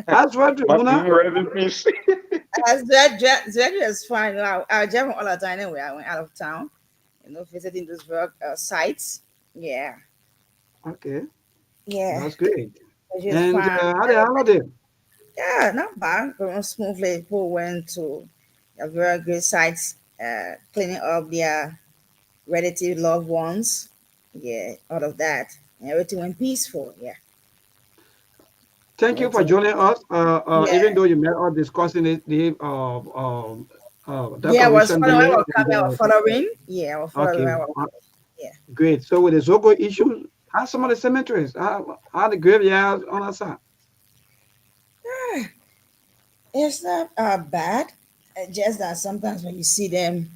That's what
rest in peace.
That is fine. I travel all the time anyway. I went out of town, visiting those work sites. Yeah.
Okay.
Yeah.
That's great. And how the holiday?
Yeah, not bad. Going smoothly. People went to a very good sites, cleaning up their relative loved ones. Yeah, all of that. And everything went peaceful. Yeah.
Thank you for joining us. Even though you met us discussing the
yeah, I was following. Yeah, I was following.
Okay. Yeah. Great. So with the Zogo issue, how some of the cemeteries, how the graveyards on our side?
It's not bad. It's just that sometimes when you see them,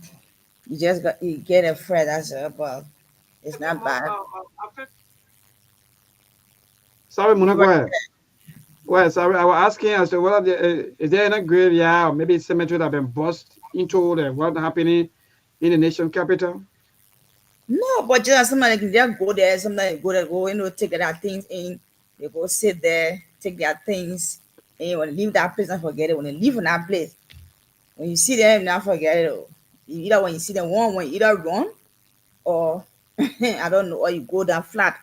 you get afraid. That's but it's not bad.
Sorry, Muna, go ahead. Well, sorry, I was asking as to whether is there any graveyard or maybe cemetery that have been bust into what happening in the nation capital?
No, but just somebody can just go there. Sometimes go, take their things in. They go sit there, take their things, and you want to leave that place and forget it. When you leave in that place, when you see them, not forget it. Either when you see them, when you either run or I don't know, or you go down flat.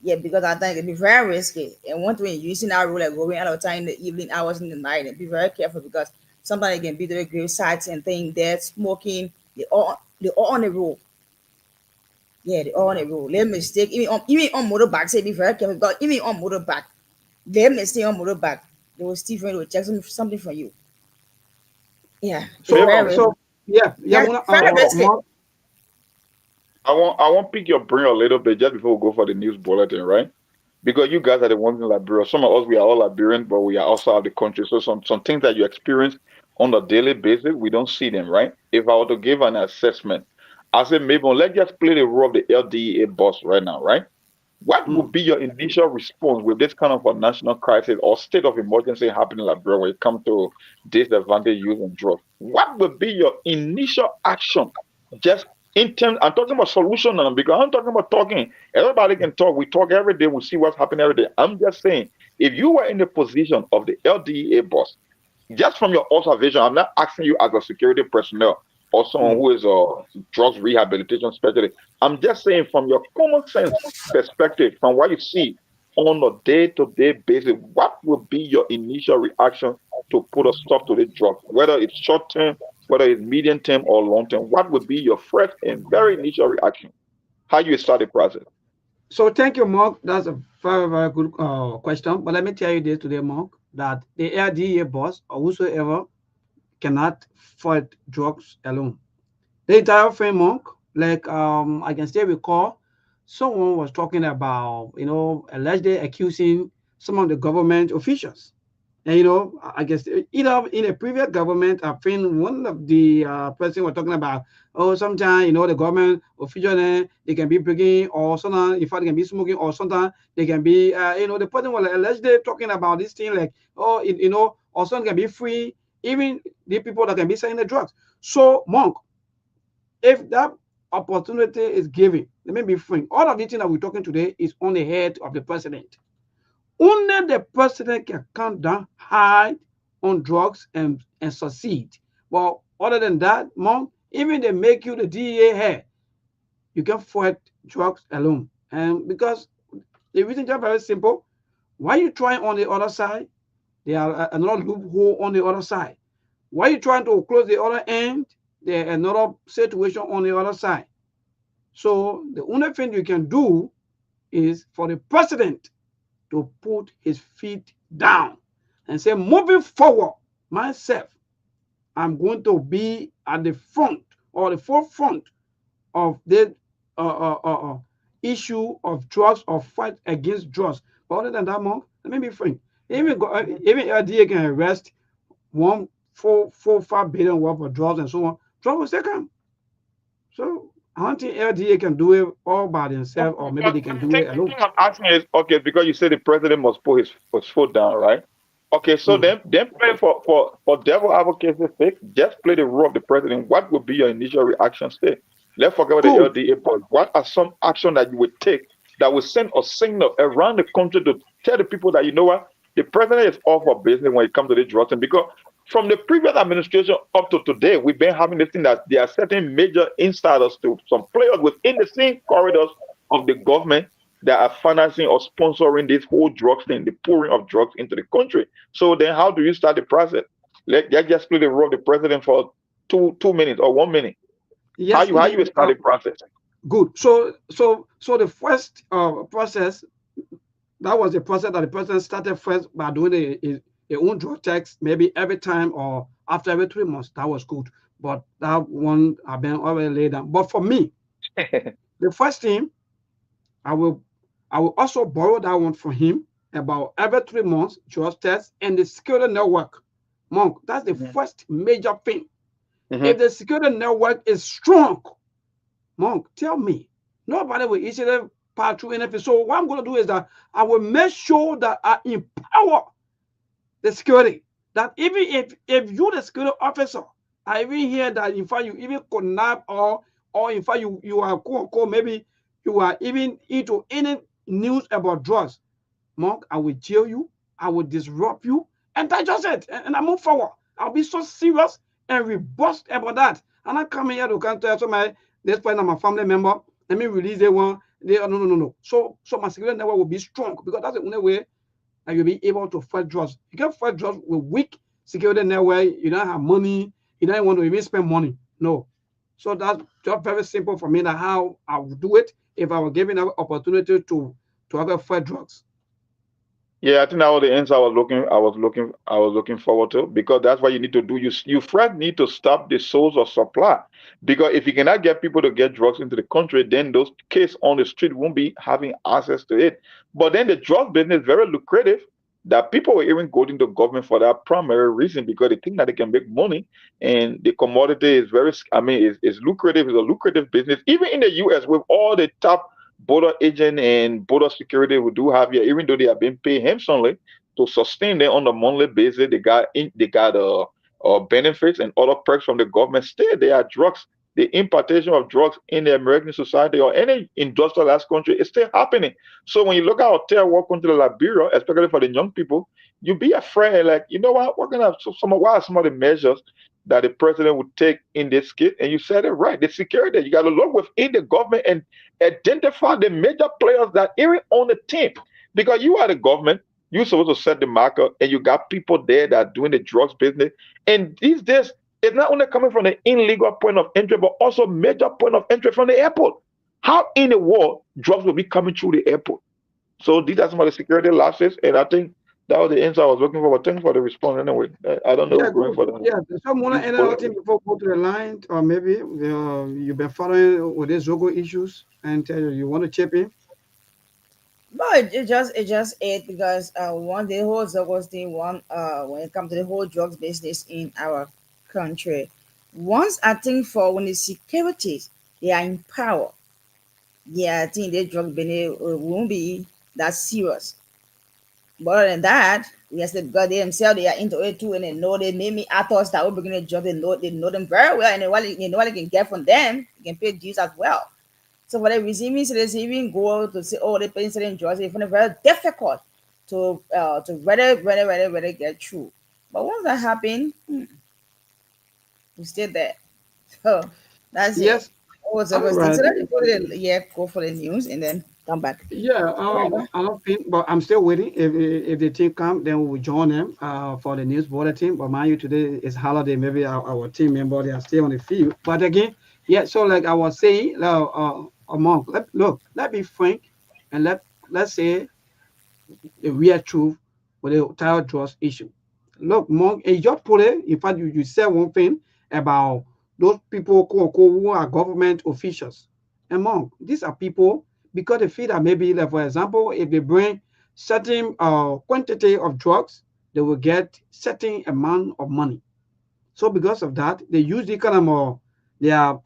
Yeah, because I think it'd be very risky. And one thing, using our rule, like going out of time in the evening hours in the night, and be very careful because somebody can be the grave sites and things there, smoking. They all on the road. Yeah, they all on the road. Let mistake. Even on motorbike, say be very careful because even on motorbike, let mistake on motorbike. They will steal from you, they will check something from you. Yeah.
So yeah,
I want to pick your brain a little bit just before we go for the news bulletin, right? Because you guys are the ones in Liberia. Some of us we are all Liberians, but we are outside of the country. So some things that you experience on a daily basis, we don't see them, right? If I were to give an assessment, I say maybe let's just play the role of the LDA boss right now, right? What would be your initial response with this kind of a national crisis or state of emergency happening in Liberia when it comes to disadvantaged youth and drugs? What would be your initial action? Just in terms, I'm talking about solution now because I'm talking about talking. Everybody can talk. We talk every day. We see what's happening every day. I'm just saying, if you were in the position of the LDA boss, just from your observation, I'm not asking you as a security personnel or someone who is a drugs rehabilitation specialist. I'm just saying from your common sense perspective, from what you see on a day-to-day basis, what would be your initial reaction to put a stop to the drug, whether it's short term, whether it's medium term or long term? What would be your first and very initial reaction? How you start the process?
So thank you, Mark. That's a very, very good question. But let me tell you this today, Mark, that the LDA boss or whosoever cannot fight drugs alone. The entire framework, like I can still recall, someone was talking about, allegedly accusing some of the government officials. And I guess either in a previous government, I think one of the person was talking about, oh, sometimes the government officials they can be bringing, or sometimes in fact they can be smoking, or sometimes they can be, the person was allegedly talking about this thing like, oh, or some can be free, even the people that can be selling the drugs. So, Monk, if that opportunity is given, let me be frank, all of the things that we're talking today is on the head of the president. Only the president can come down high on drugs and succeed. Well, other than that, Mom, even they make you the DEA head, you can fight drugs alone. And because the reason is very simple, why you trying on the other side? There are another loophole on the other side. Why you trying to close the other end? There another situation on the other side. So the only thing you can do is for the president to put his feet down and say, moving forward, myself, I'm going to be at the front or the forefront of the issue of drugs or fight against drugs. But other than that, Mom, let me be frank. Even LDA can arrest 1.45 billion worth of drugs and so on. Drugs will still come. So I don't think LDA can do it all by themselves, or maybe they can do it alone.
I'm asking is okay because you said the president must put his foot down, right? Okay, so then play for devil advocate's sake, just play the role of the president. What would be your initial reaction? Say, let's forget about the LDA, but what are some action that you would take that would send a signal around the country to tell the people that you know what, the president is all for business when it comes to the drugs, and because from the previous administration up to today, we've been having this thing that there are certain major insiders to some players within the same corridors of the government that are financing or sponsoring this whole drugs thing, the pouring of drugs into the country. So then how do you start the process? Let's just play the role of the president for two minutes or 1 minute. Yes, how you start the process?
Good. So the first process, that was the process that the president started first by doing your own drug tests, maybe every time or after every 3 months. That was good. But that one I've been already laid down. But for me, the first thing, I will also borrow that one from him about every 3 months, drug tests and the security network. Monk, that's the first major thing. If the security network is strong, Monk, tell me, nobody will easily pass through anything. So what I'm going to do is that I will make sure that I empower the security. That even if you the security officer, I even hear that in fact you even kidnap or in fact you are quote, maybe you are even into any news about drugs, Monk, I will jail you, I will disrupt you, and that's just it. And I move forward. I'll be so serious and robust about that. And I come here to come tell somebody, this point I'm a family member, let me release the one. No. So my security network will be strong because that's the only way that you'll be able to fight drugs. You can't fight drugs with weak security network. You don't have money. You don't want to even spend money. No. So that's just very simple for me. That how I would do it if I were given an opportunity to have a fight drugs.
Yeah, I think that was the answer I was looking forward to, because that's what you need to do. You first need to stop the source of supply, because if you cannot get people to get drugs into the country, then those kids on the street won't be having access to it. But then the drug business is very lucrative, that people will even go into government for that primary reason, because they think that they can make money, and the commodity is is lucrative. It's a lucrative business, even in the U.S. with all the top border agent and border security we do have here, even though they have been paid handsomely to sustain them on a monthly basis, they got benefits and other perks from the government. Still, there are drugs. The importation of drugs in the American society or any industrialized country is still happening. So when you look at our third world country like Liberia, especially for the young people, you be afraid, like, you know what are some of the measures that the president would take in this case? And you said it right. The security, you got to look within the government and identify the major players that even on the team. Because you are the government, you're supposed to set the marker, and you got people there that are doing the drugs business. And these days, it's not only coming from the illegal point of entry, but also major point of entry from the airport. How in the world drugs will be coming through the airport? So these are some of the security losses, and I think that was the answer I was looking for. But thanks for the response anyway. I don't know
Yeah,
who's going
good.
for that.
Yeah, someone
This
any other
bullet.
thing before go to the line, or maybe you've been following with these Zogo issues, and you want to chip in?
No, it just it because one the whole drugs thing one when it comes to the whole drugs business in our country. Once I think for when the securities they are in power, yeah, I think the drug business won't be that serious. But other than that, yes, because they themselves they are into it too, and they know they name me authors that will begin a job. They know them very well, and they know what they can get from them. They can pay dues as well. So for the receiving so they even go to say, oh, they pay certain drugs, they find it very difficult to really get through. But once that happen, we stay there. So that's it.
Yes.
What's
All
the thing?
right.
So let me go for the news and then come back.
Yeah, I don't think, but I'm still waiting. If the team come, then we will join them for the news bulletin. But mind you, today is holiday. Maybe our team member they are still on the field. But again, yeah. So like I was saying, Monk, let be frank, and let's say the real truth with the entire trust issue. Look, Monk, in your put it, in fact, you said one thing about those people quote, unquote, who are government officials. And Monk, these are people because they feel that maybe, like, for example, if they bring certain quantity of drugs, they will get certain amount of money. So because of that, they use the kind of their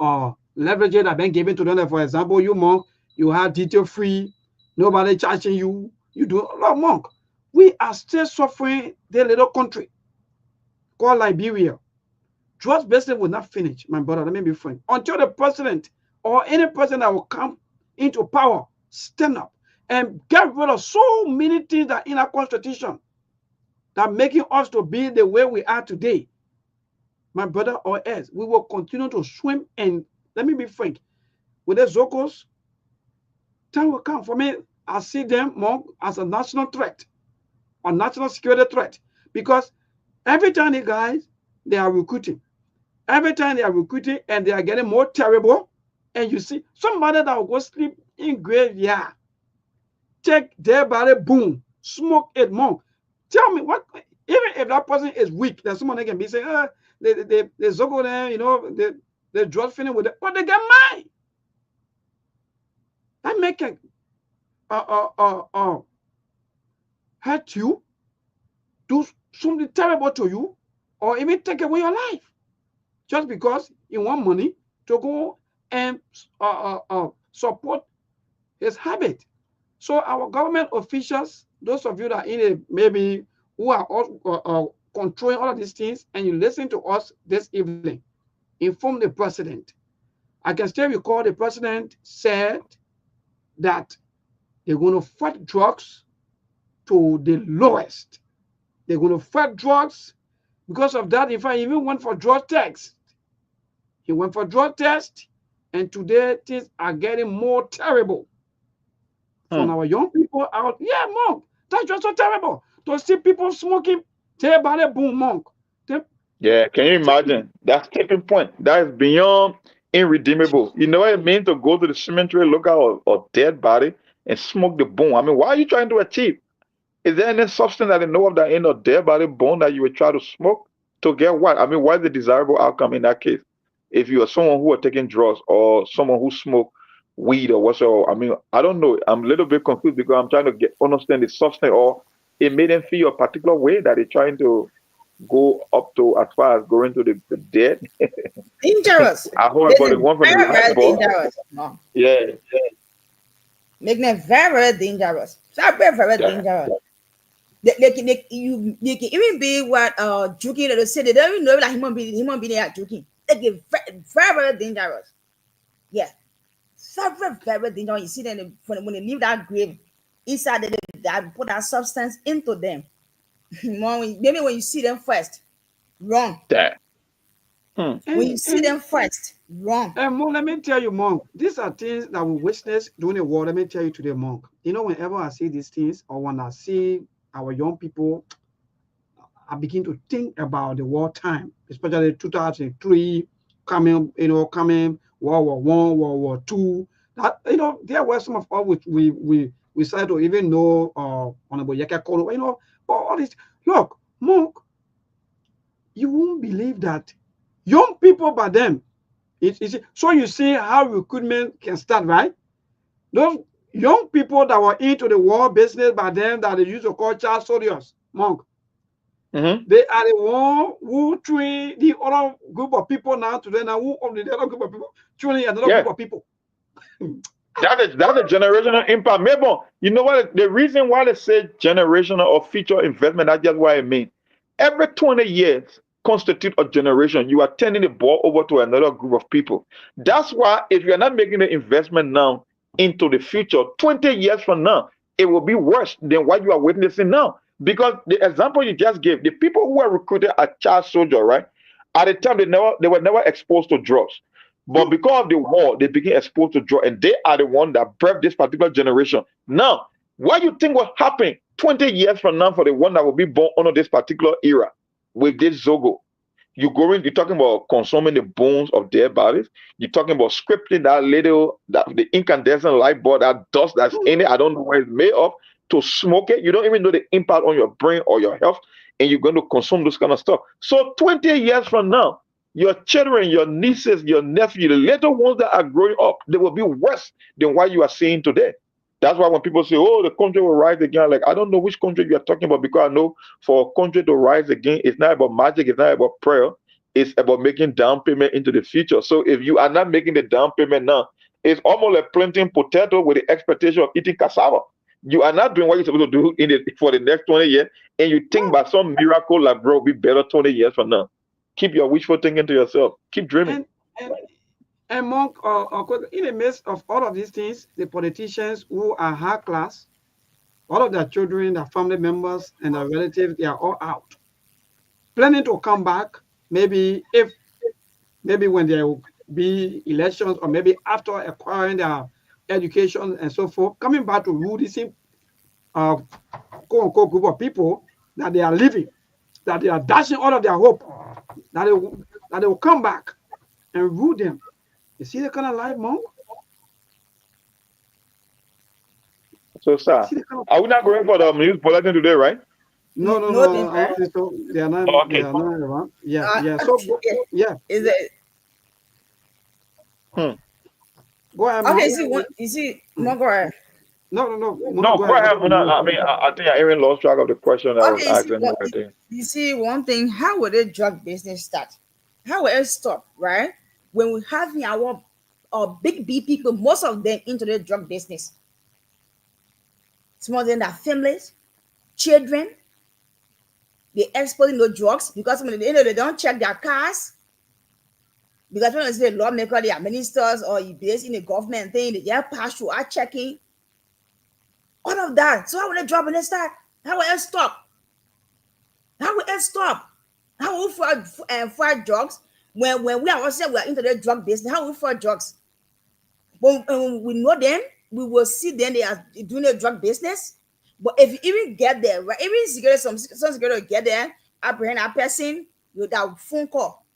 leverage that been given to them. Like, for example, you Monk, you have detail free, nobody charging you. You do look, Monk. We are still suffering the little country called Liberia. Drugs business will not finish, my brother. Let me be frank. Until the president or any president that will come into power stand up and get rid of so many things that in our constitution that making us to be the way we are today, my brother, or else we will continue to swim. And let me be frank, with the Zocos, time will come for me. I see them more as a national threat, a national security threat, because every time the guys they are recruiting, every time they are recruiting and they are getting more terrible, and you see somebody that will go sleep in graveyard, take their body, boom, smoke it more. Tell me what, even if that person is weak, then someone can be saying, they Zogo there, they drug feeling with it, but they get mine. That make it hurt you, do something terrible to you, or even take away your life, just because you want money to go and support his habit. So our government officials, those of you that in it maybe who are all, controlling all of these things, and you listen to us this evening, inform the president. I can still recall the president said that they're going to fight drugs to the lowest. They're going to fight drugs. Because of that, in fact, he even went for drug tests. He went for drug test, and today things are getting more terrible from our young people out. Yeah, Monk, that's just so terrible to see people smoking. Tell body boom, Monk.
Yeah, can you imagine? That's tipping point. That is beyond irredeemable. You know what it means to go to the cemetery, look at a dead body, and smoke the boom? I mean, what are you trying to achieve? Is there any substance that they know of that in a dead body bone that you would try to smoke to get what? I mean, what is the desirable outcome in that case? If you are someone who are taking drugs or someone who smoke weed or whatsoever, I mean, I don't know. I'm a little bit confused because I'm trying to understand the substance, or it made them feel a particular way that they're trying to go up to as far as going to the dead.
Dangerous.
I heard about the one from the
Very,
light
very
bulb.
dangerous. No.
Yeah,
Making it very, very dangerous. So very, very
yeah.
dangerous. They can even be what joking they say they don't even know like human being are joking. They get very, very, very dangerous. Yeah. So very, very dangerous. You see them when they leave that grave inside they put that substance into them. Maybe when you see them first, wrong.
That.
When you see them first, wrong.
And Monk, let me tell you, Monk, these are things that we witness during the war. Let me tell you today, Monk. You know, whenever I see these things, or when I see our young people, I begin to think about the war time, especially 2003, coming World War I, World War II. That, you know, there were some of all which we started to even know Honorable Yaka Kono, you know, all this. Look, Monk, you won't believe that young people by then, so you see how recruitment can start, right? Those young people that were into the war business by then that they used to call child soldiers, Monk, they are the one who train the other group of people now today, now who of the other group of people training another group of people.
That's a generational impact. Maybe you know what the reason why they say generational or future investment, that's just what I mean. Every 20 years constitute a generation. You are turning the ball over to another group of people. That's why if you're not making the investment now into the future, 20 years from now, it will be worse than what you are witnessing now. Because the example you just gave, the people who were recruited as child soldiers, right? At the time they were never exposed to drugs. But because of the war, they became exposed to drugs, and they are the one that birthed this particular generation. Now, what you think will happen 20 years from now for the one that will be born under this particular era with this Zogo? You're talking about consuming the bones of their bodies. You're talking about scripting the incandescent light bulb, that dust that's in it. I don't know where it's made of, to smoke it. You don't even know the impact on your brain or your health, and you're going to consume this kind of stuff. So 20 years from now, your children, your nieces, your nephew, the little ones that are growing up, they will be worse than what you are seeing today. That's why when people say, oh, the country will rise again, like, I don't know which country you are talking about, because I know for a country to rise again, it's not about magic, it's not about prayer, it's about making down payment into the future. So if you are not making the down payment now, it's almost like planting potato with the expectation of eating cassava. You are not doing what you're supposed to do for the next 20 years, and you think by some miracle like, bro, will be better 20 years from now. Keep your wishful thinking to yourself. Keep dreaming.
And Monk, in the midst of all of these things, the politicians who are high class, all of their children, their family members, and their relatives, they are all out, planning to come back. Maybe when there will be elections, or maybe after acquiring their education and so forth, coming back to rule this quote unquote group of people that they are living, that they are dashing all of their hope, that they will come back and rule them. You see the kind of life, Monk?
So, sir, are we not going for the news bulletin today, right?
No. I don't think so. They are not.
Okay.
They are not around. Yeah. So, yeah.
Is it?
Go ahead.
Okay. You see, no, go ahead.
No.
No, go ahead. I mean, I think I even lost track of the question I was asking.
You see, one thing, how would the drug business start? How will it stop, right? When we have our big B people, most of them into the drug business. Some of them are families, children. They exporting the drugs because they don't check their cars. Because when they say lawmaker, they are ministers or you based in the government thing, they are partial are checking. All of that. So how will they drop and they start? How will it stop? How will it stop? How will we fight drugs when we are also into the drug business? How will we fight drugs? When we know them, we will see them, they are doing the drug business. But if you even get there, right? Even some security get there, apprehend a person with that phone call.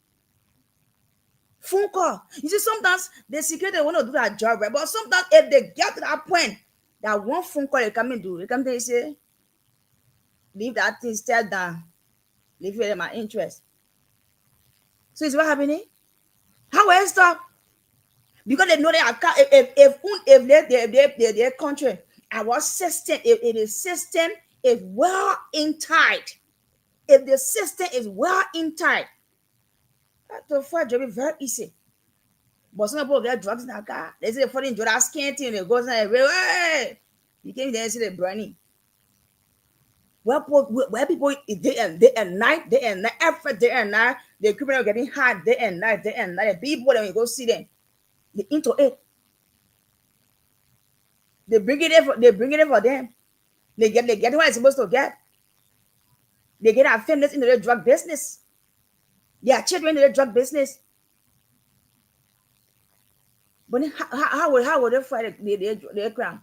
Phone call. You see, sometimes the security want to do that job, right? But sometimes if they get to that point, that one phone call they come and do, they come there and say, leave that thing still down. Leave it in my interest. So it's what happening? How will it stop? Because they know they are if their country, our system, if the system is well in tight, if the system is well in tight, to fight job is very easy. But some people get drugs in that car. They say they fall into that skin thing, they go and hey, you can't even see the burning. Where people day and night, every day and night, the criminal getting hard day and night. The people when you go see them, they into it. They bring it in for them. They get what they're supposed to get. They get our families into the drug business. Their children into the drug business. But how would they fight their crime?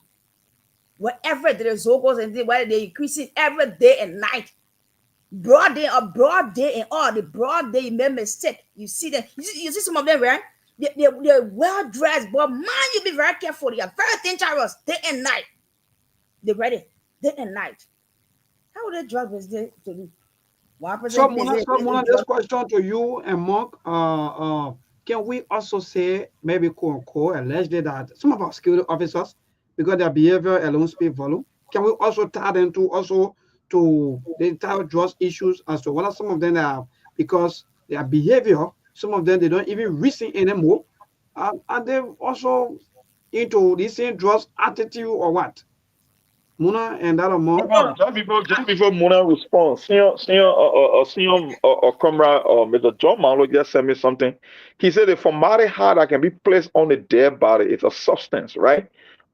Whatever the result goes and why they increase it every day and night. Broad day and all the broad day you make mistake. You see them, you see some of them, right? They're well dressed, but man, you be very careful. They are very dangerous day and night. They're ready day and night. How would they drug business to do?
So, Mona, this question to you and Mark. Can we also say, maybe allegedly that some of our security officers, because their behavior alone speaks volume, can we also tie them to the entire drugs issues as to what some of them are, because their behavior, some of them they don't even reason anymore, and they also into the same drugs attitude or what? Mona and that more.
Just before Mona responds, senior comrade Mr. John Marlowe just sent me something. He said the formaldehyde that can be placed on the dead body is a substance, right?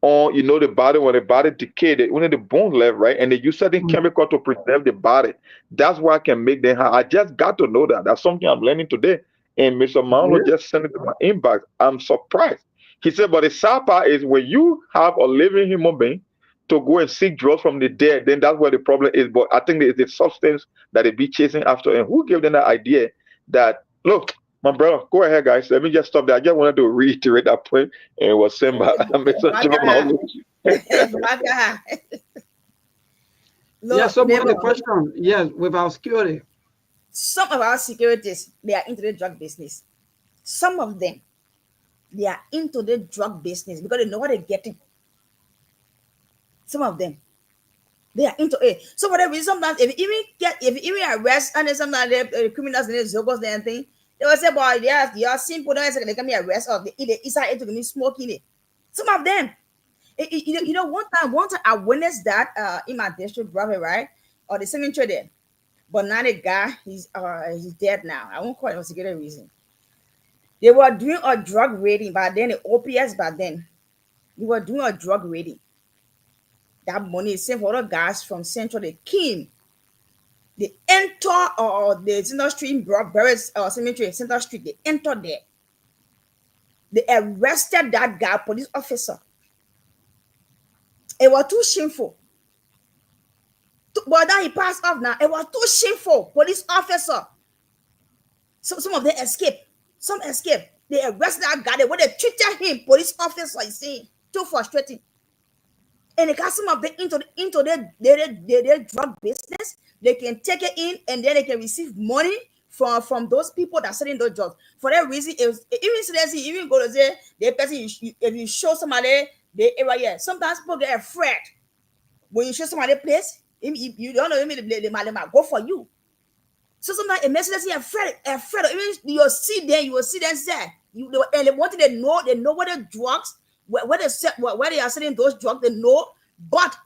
On the body, when the body decays, only the bone left, right? And they use certain chemical to preserve the body. That's why I can make them high. I just got to know that. That's something I'm learning today. And Mr. Marlowe just sent it to my inbox. I'm surprised. He said, but the sad part is when you have a living human being to go and seek drugs from the dead, then that's where the problem is. But I think it's the substance that they be chasing after. And who gave them that idea that, look, my brother, go ahead, guys. Let me just stop there. I just wanted to reiterate that point. And it was said by Mr. John.
Yeah, so the question, yes, with our security.
Some of our securities, they are into the drug business. Some of them, they are into the drug business because they know what they're getting. Some of them, they are into it. So for that reason, sometimes if you even arrest and then sometimes the criminals and the zogos and thing, they will say, boy, they are simple. They can be arrested or they decide to be smoking it. Some of them, one time I witnessed that in my district, brother, right? Or the cemetery there. But now the guy, he's dead now. I won't call it for security reason. They were doing a drug raiding back then, the OPS back then. They were doing a drug raiding. That money is sent for other guys from Central. They came. They enter the Central Street, Barrett's Cemetery, Central Street. They entered there. They arrested that guy, police officer. It was too shameful. But now he passed off now. It was too shameful, police officer. So some of them escaped. Some escaped. They arrested that guy. When they treated him, police officer is saying, too frustrating. And they got some of them into their drug business. They can take it in and then they can receive money from those people that are selling those drugs. For that reason, even go to say the person if you show somebody the area, sometimes people get afraid. When you show somebody a place, you don't know they might go for you. So sometimes it makes you afraid. Even you will see them say and they wanted to know, they know what the drugs. Where they are selling those drugs, they know. But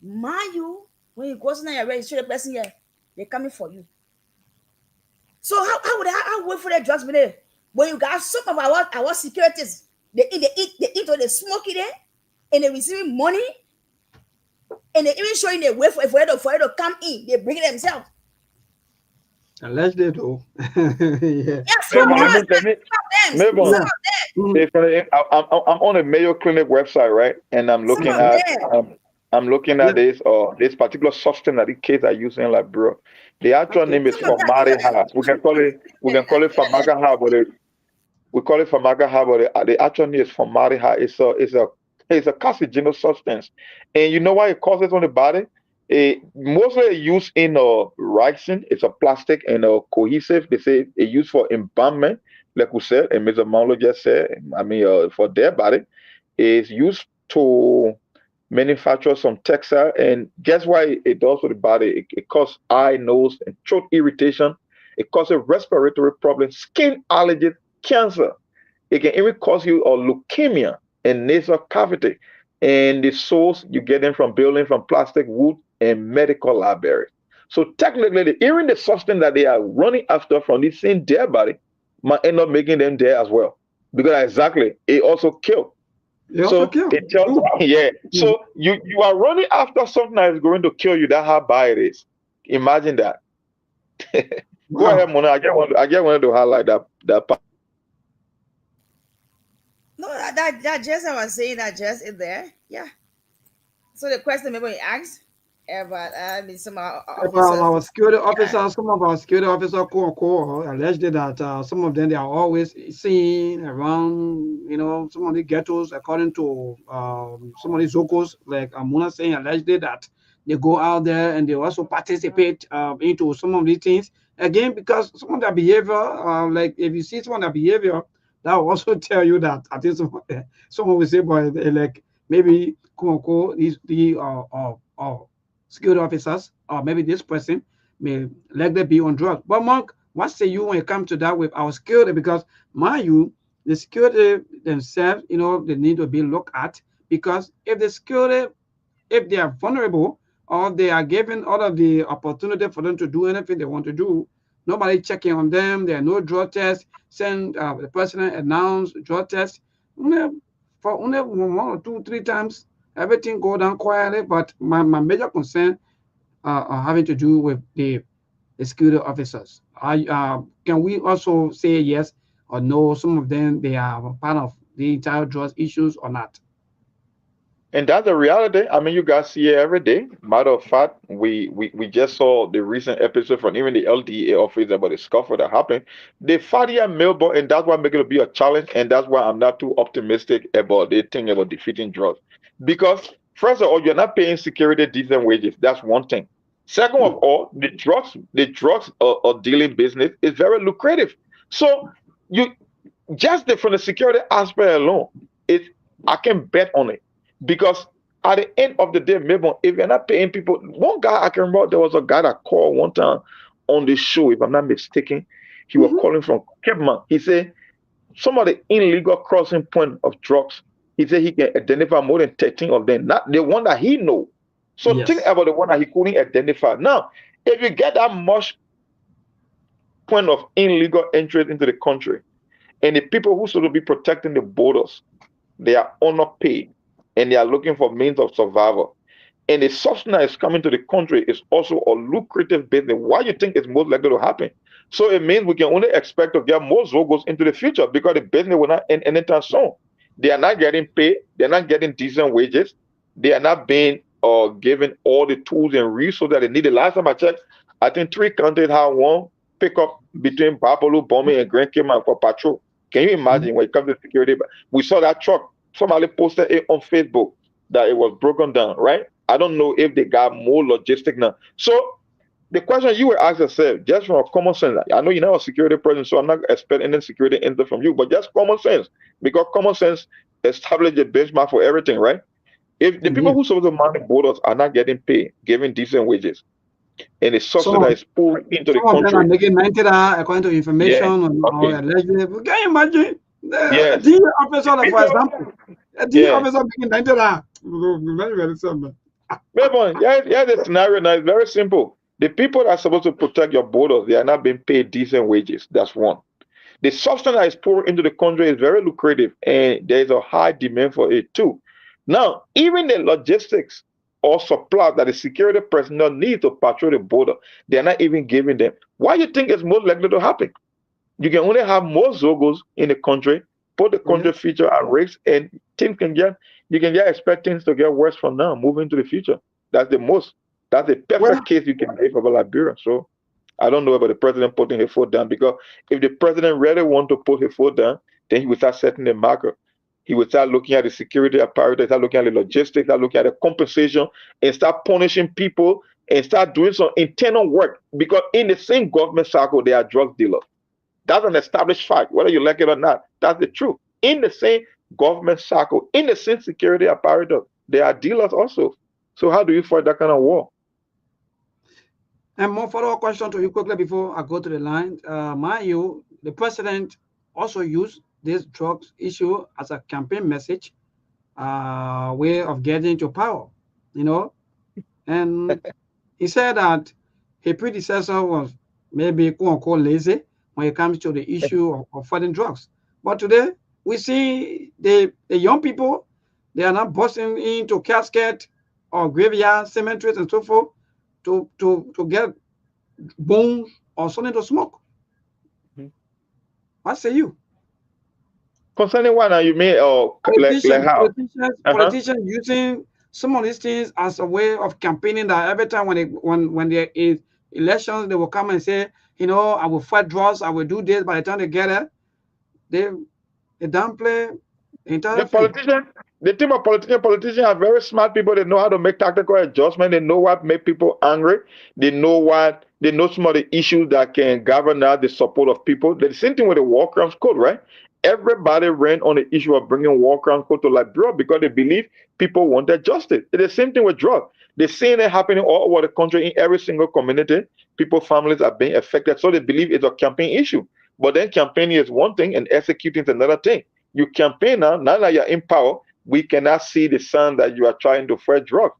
mind you, when you go to your register the person here, they're coming for you. So how would I wait for the drugs when you got some of our securities, they eat or they smoke it there, and they receiving money, and they even showing their way for it to come in, they bring it themselves.
Unless they do.
Yeah.
I'm on a Mayo Clinic website, right? And I'm looking at this particular substance that the kids are using, like, bro. The actual name is formaldehyde. We can call it formaldehyde, but we call it formaldehyde, but the actual name is formaldehyde. It's a carcinogenic substance. And you know why it causes on the body? mostly used in rising. It's a plastic and cohesive. They say it's used for embalmment, like we said, and Mr. Marlo just said. I mean, for their body, it's used to manufacture some textile. And guess why it does for the body? It causes eye, nose, and throat irritation. It causes respiratory problems, skin allergies, cancer. It can even cause you leukemia and nasal cavity. And the source you get them from building from plastic, wood, and medical libraries. So technically, even the substance that they are running after from this same dead body might end up making them dead as well. Because exactly, it also killed. So it tells yeah. So you are running after something that is going to kill you. That's how bad it is. Imagine that. Go ahead, Mona. I just wanted to highlight that part.
No, that just I was saying that just in there. Yeah. So the question maybe you asked about some
our security officers, some of our security officers, alleged that some of them they are always seen around, some of the ghettos, according to some of the Zokos, like Mona saying, alleged that they go out there and they also participate into some of these things. Again, because some of their behavior, like if you see some of their behavior, that will also tell you that I think someone will say, boy, like maybe the security officers, or maybe this person may likely be on drugs. But Mark, what say you when it comes to that with our security? Because mind you, the security themselves, they need to be looked at, because if the security, if they are vulnerable or they are given all of the opportunity for them to do anything they want to do, nobody checking on them, there are no drug tests, send the president announce drug tests, for only 1 or 2, 3 times, everything go down quietly. But my major concern are having to do with the security officers. Can we also say yes or no? Some of them, they are part of the entire drugs issues or not?
And that's the reality. I mean, you guys see it every day. Matter of fact, we just saw the recent episode from even the LDA office about the scuffle that happened. They fired a mailbox, and that's why making it be a challenge. And that's why I'm not too optimistic about the thing about defeating drugs. Because first of all, you're not paying security decent wages. That's one thing. Second of all, the drugs dealing business is very lucrative. So you just from the security aspect alone, I can bet on it. Because at the end of the day, maybe if you're not paying people, one guy I can remember, there was a guy that called one time on the show, if I'm not mistaken. He was calling from Cape Man. He said some of the illegal crossing point of drugs, he said he can identify more than 13 of them, not the one that he know. So think about the one that he couldn't identify. Now, if you get that much point of illegal entry into the country, and the people who should be protecting the borders, they are underpaid, and they are looking for means of survival. And the substance that is coming to the country is also a lucrative business. Why do you think it's most likely to happen? So it means we can only expect to get more Zogos into the future, because the business will not end anytime soon. They are not getting paid. They're not getting decent wages. They are not being given all the tools and resources that they need. The last time I checked, I think 3 countries have one pickup between Bapalo, Bombay, and Grand Cayman for patrol. Can you imagine when it comes to security? We saw that truck. Somebody posted it on Facebook that it was broken down, right? I don't know if they got more logistic now. So the question you were asked yourself, just from a common sense, I know you're not a security person, so I'm not expecting any security input from you, but just common sense, because common sense establishes a benchmark for everything, right? If the people who supposed to man the borders are not getting paid, given decent wages, and the subsidy is poured into the country.
Some of them are making 90 according to information or allegedly. Can you imagine? The DA officer, for example, a DA officer making 90 very, very simple.
The scenario now is very simple. The people that are supposed to protect your borders, they are not being paid decent wages. That's one. The substance that is poured into the country is very lucrative, and there is a high demand for it too. Now, even the logistics or supply that the security personnel need to patrol the border, they are not even giving them. Why do you think it's most likely to happen? You can only have more Zogos in the country, put the country future at risk, and you can expect things to get worse from now, moving to the future. That's the perfect case you can make for Liberia. So I don't know about the president putting his foot down, because if the president really want to put his foot down, then he will start setting the marker. He will start looking at the security apparatus, start looking at the logistics, start looking at the compensation, and start punishing people and start doing some internal work. Because in the same government circle, there are drug dealers. That's an established fact, whether you like it or not. That's the truth. In the same government circle, in the same security apparatus, there are dealers also. So how do you fight that kind of war?
And more follow-up question to you quickly before I go to the line. Mind you, the president also used this drugs issue as a campaign message, way of getting to power, you know. And he said that his predecessor was maybe quote-unquote lazy when it comes to the issue of fighting drugs. But today, we see the young people, they are not busting into casket or graveyard cemeteries and so forth to get bones or something to smoke. What say you?
Concerning what now you mean, or like how?
Politicians using some of these things as a way of campaigning, that every time when there is elections, they will come and say, you know, I will fight drugs, I will do this. By the time they get it, they downplay the entire thing.
The team of politicians are very smart people. They know how to make tactical adjustments. They know what make people angry. They know some of the issues that can govern the support of people. The same thing with the war crimes code, right? Everybody ran on the issue of bringing war crimes code to Liberia because they believe people wanted justice. It's the same thing with drugs. They're seeing it happening all over the country in every single community. People's families are being affected, so they believe it's a campaign issue. But then campaigning is one thing and executing is another thing. You campaign now that you're in power, we cannot see the sign that you are trying to fight drugs.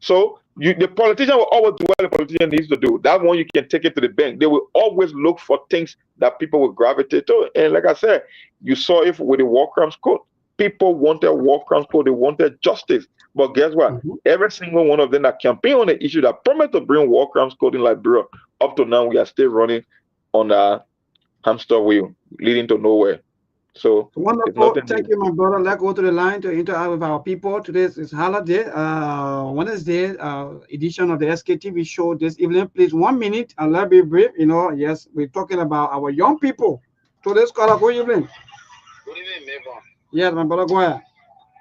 So the politician will always do what the politician needs to do. That one you can take it to the bank. They will always look for things that people will gravitate to. And like I said, you saw it with the war crimes code. People wanted war crimes code. They wanted justice. But guess what? Every single one of them that campaign on the issue that promised to bring war crimes code in Liberia, up to now we are still running on a hamster wheel, leading to nowhere. So
wonderful. Thank you, my brother. Let's go to the line to interact with our people. Today is holiday, Wednesday edition of the SKTV show this evening. Please, 1 minute and let's be brief. You know, yes, we're talking about our young people. Today's caller, good evening.
Good evening, neighbor.
Yes, my brother, go ahead.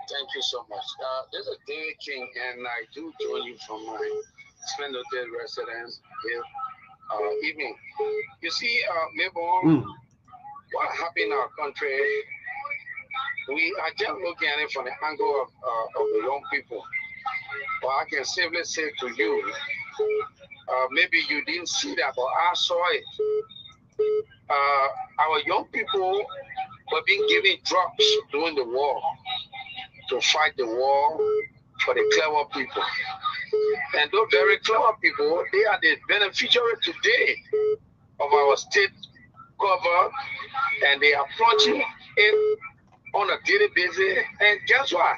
Thank you so much. This is David King, and I do join you from my Splendid residence here evening. You see, neighbor, what happened in our country, we are just looking at it from the angle of the young people. But I can safely say to you, maybe you didn't see that, but I saw it. Our young people were being given drugs during the war to fight the war for the clever people. And those very clever people, they are the beneficiaries today of our state cover, and they are approaching it on a daily basis. And guess what?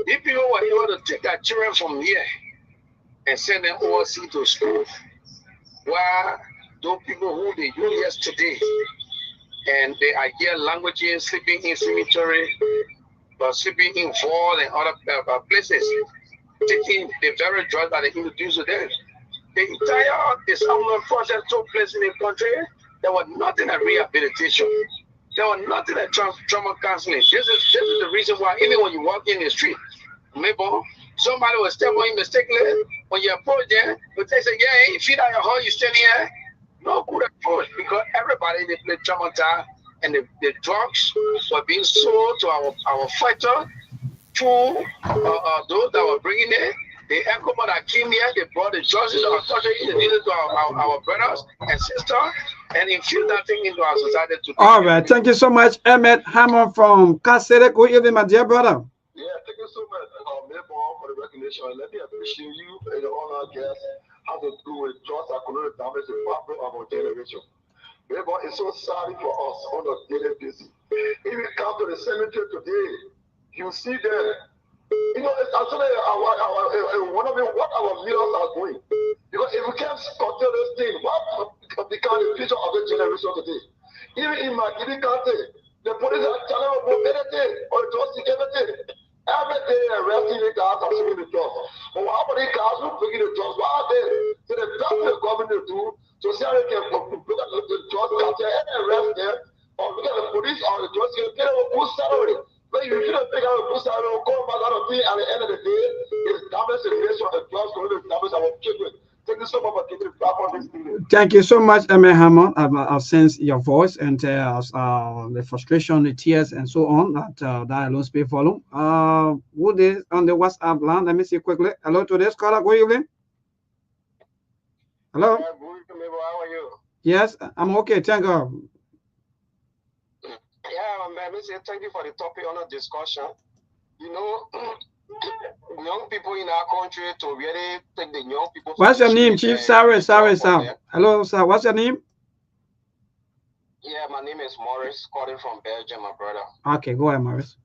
If people were able to take their children from here and send them overseas to school, where those people who they use yesterday, and they are here languages, sleeping in cemetery, but sleeping in vault and other places, taking the very drugs that they introduced to them. The entire disarmament process took place in the country. There was nothing at rehabilitation. There was nothing at trauma counseling. This is the reason why even when you walk in the street, maybe somebody will step on you mistakenly. When you approach them, but they say, yeah, you feel out your heart, you standing here. No good approach, because everybody they play traumatized, and the drugs were being sold to our fighters through those that were bringing it. The Ecomo that came here, they brought the drugs into our country, introduced it to our brothers and sisters, and infused that thing into our society today.
All right, thank you so much, Emmett Hammond from Kasere. Good evening, my dear brother.
Yeah, thank you so much, for the recognition. Let me appreciate you and your honor guest. How to do with trust and community damage the fabric of our generation. Therefore, it's so sad for us on a daily basis. If you come to the cemetery today, you see them. You know, it's actually one of what our leaders are doing. Because if we can't control this thing, what become the future of the generation today? Even in my country, the police are telling us mobility or just security. Every day arresting the guys and bringing the drugs. But how many guys who bringing the drugs? What are they? So the best the government do to see how they can look at the drug cartel and arrest them, or look at the police or the drugs, get a good salary. But you shouldn't take out a boost out of go back out of thing at the end of the day, it's damage the nation and drugs going to damage our children. Thank you so much for taking the back on this video.
Thank you so much, Emma Hammond. I'll sense your voice and the frustration, the tears, and so on. That alone speak volume. Who is on the WhatsApp line? Let me see quickly. Hello to this caller. Good evening. Hello.
How are you?
Yes, I'm okay. Thank you.
Yeah, let me say thank you for the topic on the discussion. You know, young people in our country to really take the young people.
What's your name, Chief? Sorry, sir. Hello, sir. What's your name?
Yeah, my name is Morris, calling from Belgium, my brother.
Okay, go ahead, Morris.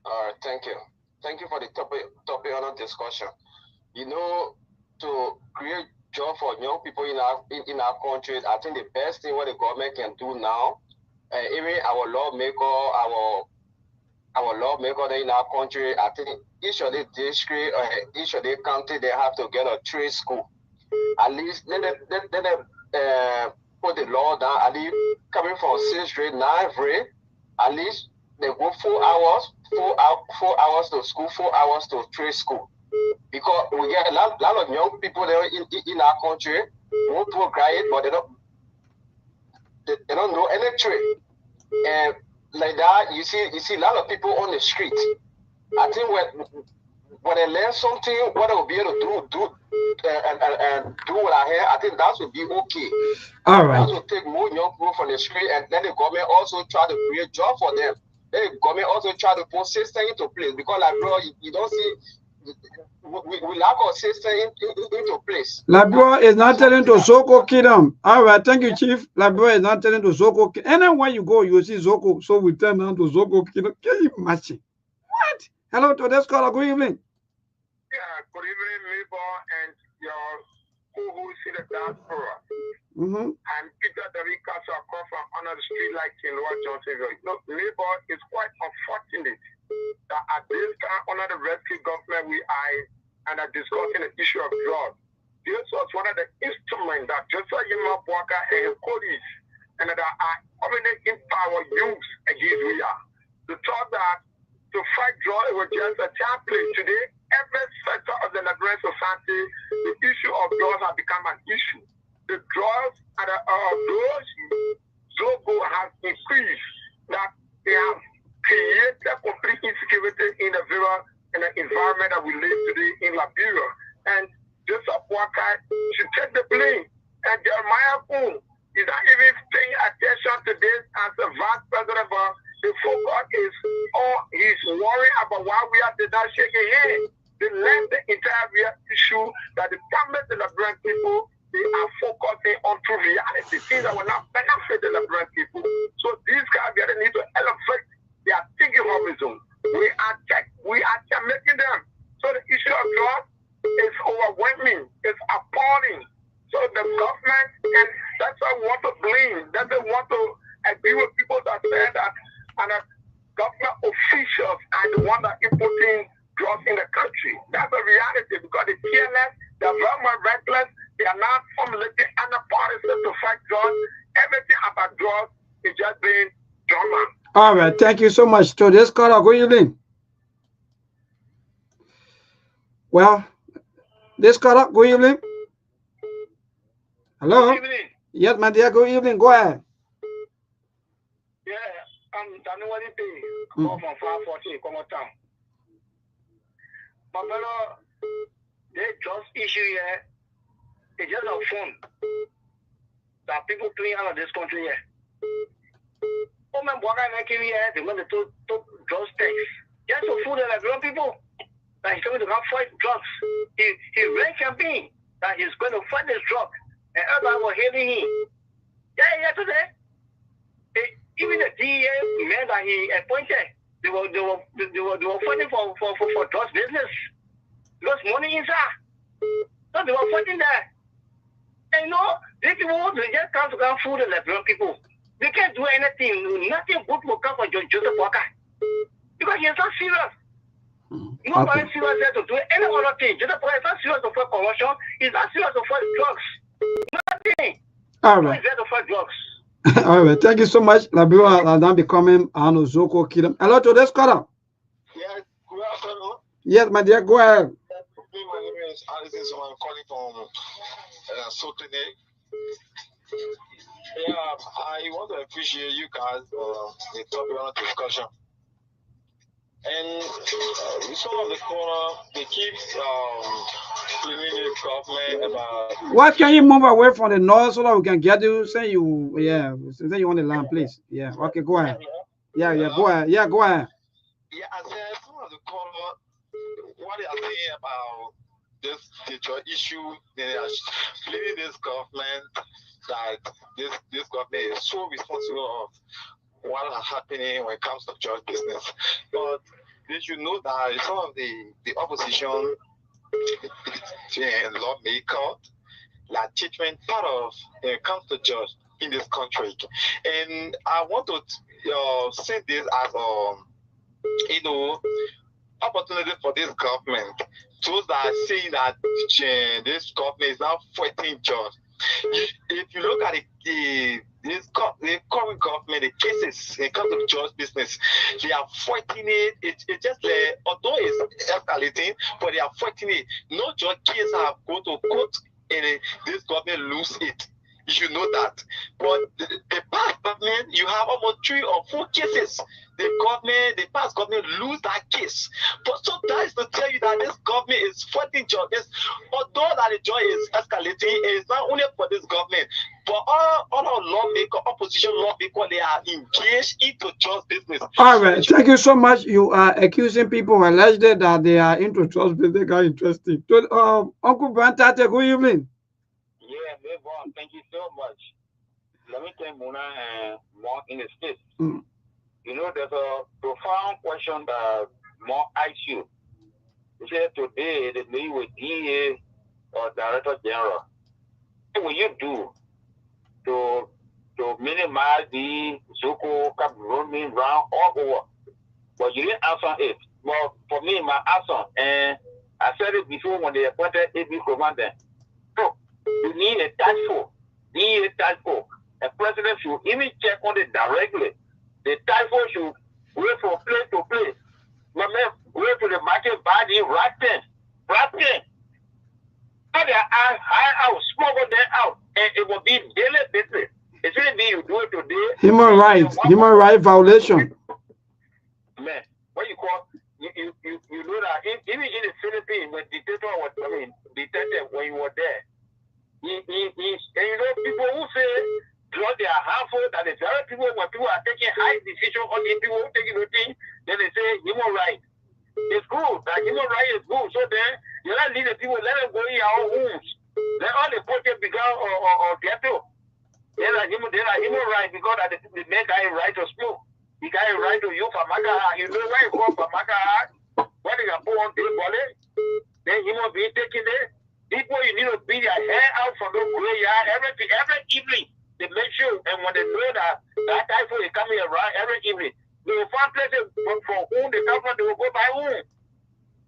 All right, thank you. Thank you for the topic on the discussion. You know, to create job for young people in our country, I think the best thing what the government can do now, even our lawmaker in our country, I think each of the district, each of the county, they have to get a trade school. At least let them put the law down. At least coming from 6th grade, 9th grade, at least they go 4 hours to school, 4 hours to trade school. Because we get a lot of young people there in our country who graduate, but they don't know any trade. And like that, you see a lot of people on the street. I think when they learn something, what they will be able to do and do what I hear, I think that would be okay.
All right.
That will take more young people from the street, and then the government also try to create job for them. Then the government also try to put system into place, because like bro, you don't see. We lack of system into place.
Labro is not telling to Zoko Kingdom. All right, thank you, Chief. Labro is not telling to Zoko. Anywhere you go, you see Zoko. So we turn down to Zoko Kingdom. Can you imagine? What? Hello to this caller. Good evening.
Yeah, good evening, Labor, and your co-host in the diaspora. And Peter David Castle from on the street like in Lower Johnsonville. Look, Labor is quite unfortunate that at this time under the rescue government we are and are discussing the issue of drugs. This was one of the instruments that Joseph Yema Bwaka and his colleagues and that are communicating power use against we are. The thought that to fight drugs was just a template. Today, every sector of the Liberian society, the issue of drugs has become an issue. The drugs and those Zogo has increased, that they have created complete insecurity in the environment that we live today in Liberia. And Joseph Walker should take the blame. And Jeremiah Poon is not even paying attention to this as a vice president, but the focus is on his worry about why we are not shaking hands. They left the entire issue that the government of the Liberian people, they are focusing on true reality, things that will not benefit the Liberian people. So these guys really need to elevate their thinking horizon. We are making them. So the issue of drugs is overwhelming, it's appalling. So the government, and that's why we want to blame, that's why we want to agree with people that say that, and the government officials are the ones that are importing drugs in the country. That's the reality, because they're careless, they're very much reckless, they are not formulating any policy to fight drugs. Everything about drugs is just being drama.
All right, thank you so much. To this caller, good evening. Well, this caller, good evening. Hello?
Good evening.
Yes, my dear, good evening. Go ahead.
Yeah, I'm January P. I'm from 514, come on town. My brother, they just issue here. It's just a fun that people playing out of this country here. Oh man, what I make here, they're going to drugs tax. Just to fool the Liberian people that he's going to come fight drugs. He ran campaign that he's going to fight this drug. And everybody was hailing him. Yeah, today. Even the DEA men that he appointed, they were fighting for drugs business. Because money inside. So they were fighting there. And you know, these people they just come fool the Liberian people. They can't do anything. Nothing good will come for Joseph Walker. Because he's not serious. Nobody serious there to do any other thing. Joseph Walker is not serious to fight corruption. He's not serious to fight drugs. Nothing.
All right.
He's there to fight drugs.
All right, thank you so much. Liberia are now becoming Zoko Kidam. Hello to this caller.
Yes, good afternoon.
Yes, my dear, go ahead.
My name is Alison, so I'm calling from Sotene. Yeah, I want to appreciate you guys the topic on discussion. And some of the caller, they keep blaming the government about.
Why can you move away from the noise so that we can get you? Say you, yeah, say you want to land, please. Yeah, okay, go ahead. Yeah, go ahead. Yeah, go ahead.
Yeah, I said some of the caller, what they are saying about this issue, they are blaming this government that this government is so responsible of what is happening when it comes to church business. But they should know that some of the opposition lawmaker, like treatment part of when it comes to church in this country. And I want to say this as opportunity for this government. Those that are saying that this government is now fighting judge. If you look at the current government, the cases in terms of judge business, they are fighting it. It's just although it's escalating, but they are fighting it. No judge case have go to court and this government lose it. You should know that. But the past government, you have almost 3 or 4 cases. The past government lose that case. But so that is to tell you that this government is fighting justice. Although that the joy is escalating, it is not only for this government, but all our lawmakers, opposition lawmakers, they are engaged into just business.
All right, thank you so much. You are accusing people allegedly that they are into trust business. They are interesting. So, Uncle Brantate, good evening.
Yeah, thank you so much. Let me tell Mona more in the States. You know, there's a profound question that more asks you. You said today they meet with DA or Director General. What will you do to minimize the so-called roaming round all over? But you didn't answer it. Well, for me, my answer, and I said it before when they appointed AB Commander. So, you need a task force. DA task force. A president should even check on it directly. The task force should go from place to place. Go to the market, buy the right thing. So they hire out, smuggle them out, and it will be daily business. It shouldn't be you do it today.
Human right violation.
Man, what you call you know that even in the Philippines, when dictator was dictator when you were there, and you know people who say drugs they are harmful, that the very people when people are taking high decision on the people who taking the thing, then they say human right. It's good. That human right is good. So then you don't leave the people, let them go in your own homes. Let all the projects become or ghetto. They're like human right because that the man got a right to smoke. He got a right to use Famaka. You know where you go Famaka? What they can put on the body? Then human being taking it. People you need to beat their hair out from the graveyard every evening. They make sure, and when they know that typhoon is coming around every evening, they will find places from whom the government they will go by whom.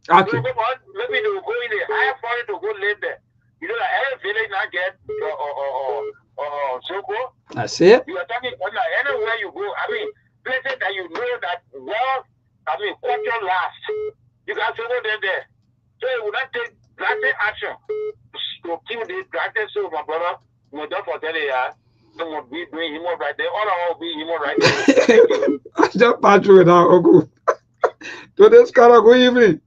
Okay.
Maybe they will go in the higher forest to go live there. You know that every village now get Soko.
I see it.
You are talking anywhere you go. I mean, places that you know that culture lasts. You got to go there. So you will not take drastic action to kill this drastic so my brother. We don't forget it, someone be doing human right there. All be human right there.
I just passed through it now, Uncle. To this caller, good evening.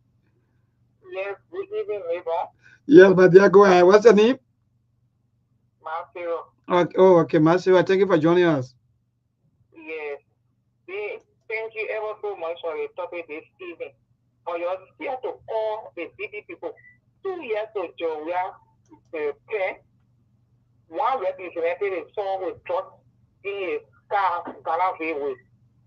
Yes, good evening, neighbor.
Yes, my dear, go ahead. What's your name?
Matthew.
Okay, okay, Matthew. Thank you for joining us.
Yes. Thank you ever so much for the topic this evening. For your here to call the city people 2 years ago, we are one represented a song with trust in a car with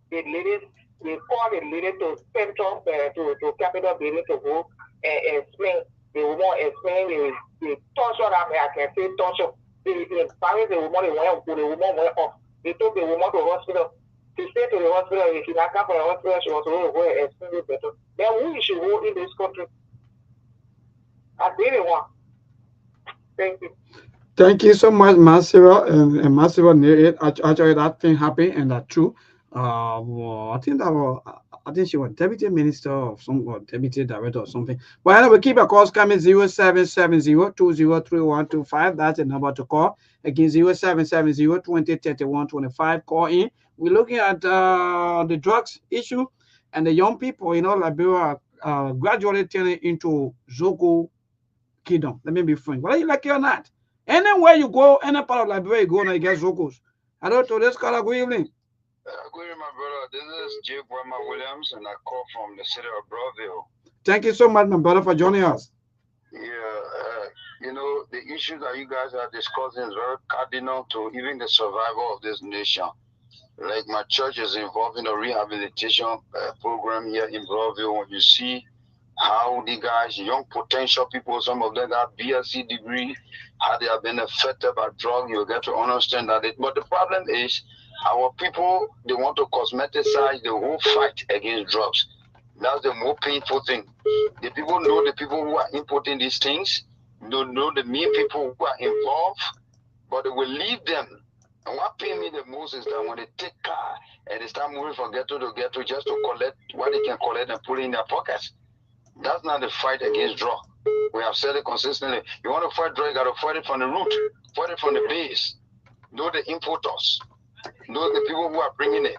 the ladies. They call the lady to central to capital building to go and explain. They will not explain the torture that I can say torture. The parents the woman went off. They took the woman to the hospital. She stayed to the hospital. If she not come for the hospital, she was going to go and explain it better. Then who should go in this country? I really want. Thank you.
Thank you so much, Masira and Masira near it. Actually, that thing happened and that's true. Well, I think that was, I think she was deputy minister of some or deputy director or something. But anyway, keep a calls coming 0770-203125. That's the number to call. Again, 0770-203125. Call in. We're looking at the drugs issue and the young people, Liberia gradually turning into Zogo kingdom. Let me be frank. Whether you like it or not. Anywhere you go, any part of Liberia you go, now you get Zogos. Hello to this caller. Good evening.
Good evening, my brother. This is Jake Wema Williams, and I call from the city of Broadville.
Thank you so much, my brother, for joining us.
Yeah, the issues that you guys are discussing is very cardinal to even the survival of this nation. Like my church is involved in a rehabilitation program here in Broadville. When you see how the guys, young potential people, some of them got BSc degree, how they have been affected by drugs, you get to understand that. But the problem is, our people, they want to cosmeticize the whole fight against drugs. That's the more painful thing. The people know the people who are importing these things, don't know the main people who are involved, but they will leave them. And what pains me the most is that when they take car and they start moving from ghetto to ghetto just to collect what they can collect and put it in their pockets. That's not the fight against drug. We have said it consistently. You want to fight drug, you got to fight it from the root, fight it from the base. Know the importers, know the people who are bringing it.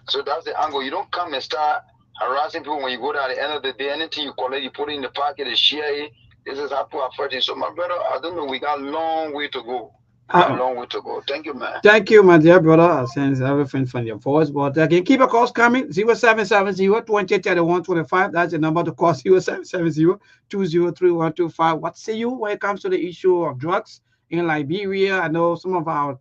So that's the angle. You don't come and start harassing people when you go there. At the end of the day, anything you collect, you put it in the pocket, they share it. This is how people are fighting. So my brother, I don't know, we got a long way to go. A long way to go. Thank you, man.
Thank you, my dear brother. I sense everything from your voice. But again, keep your calls coming. 0770-203125. That's the number to call. 0770-203125. What say you when it comes to the issue of drugs in Liberia? I know some of our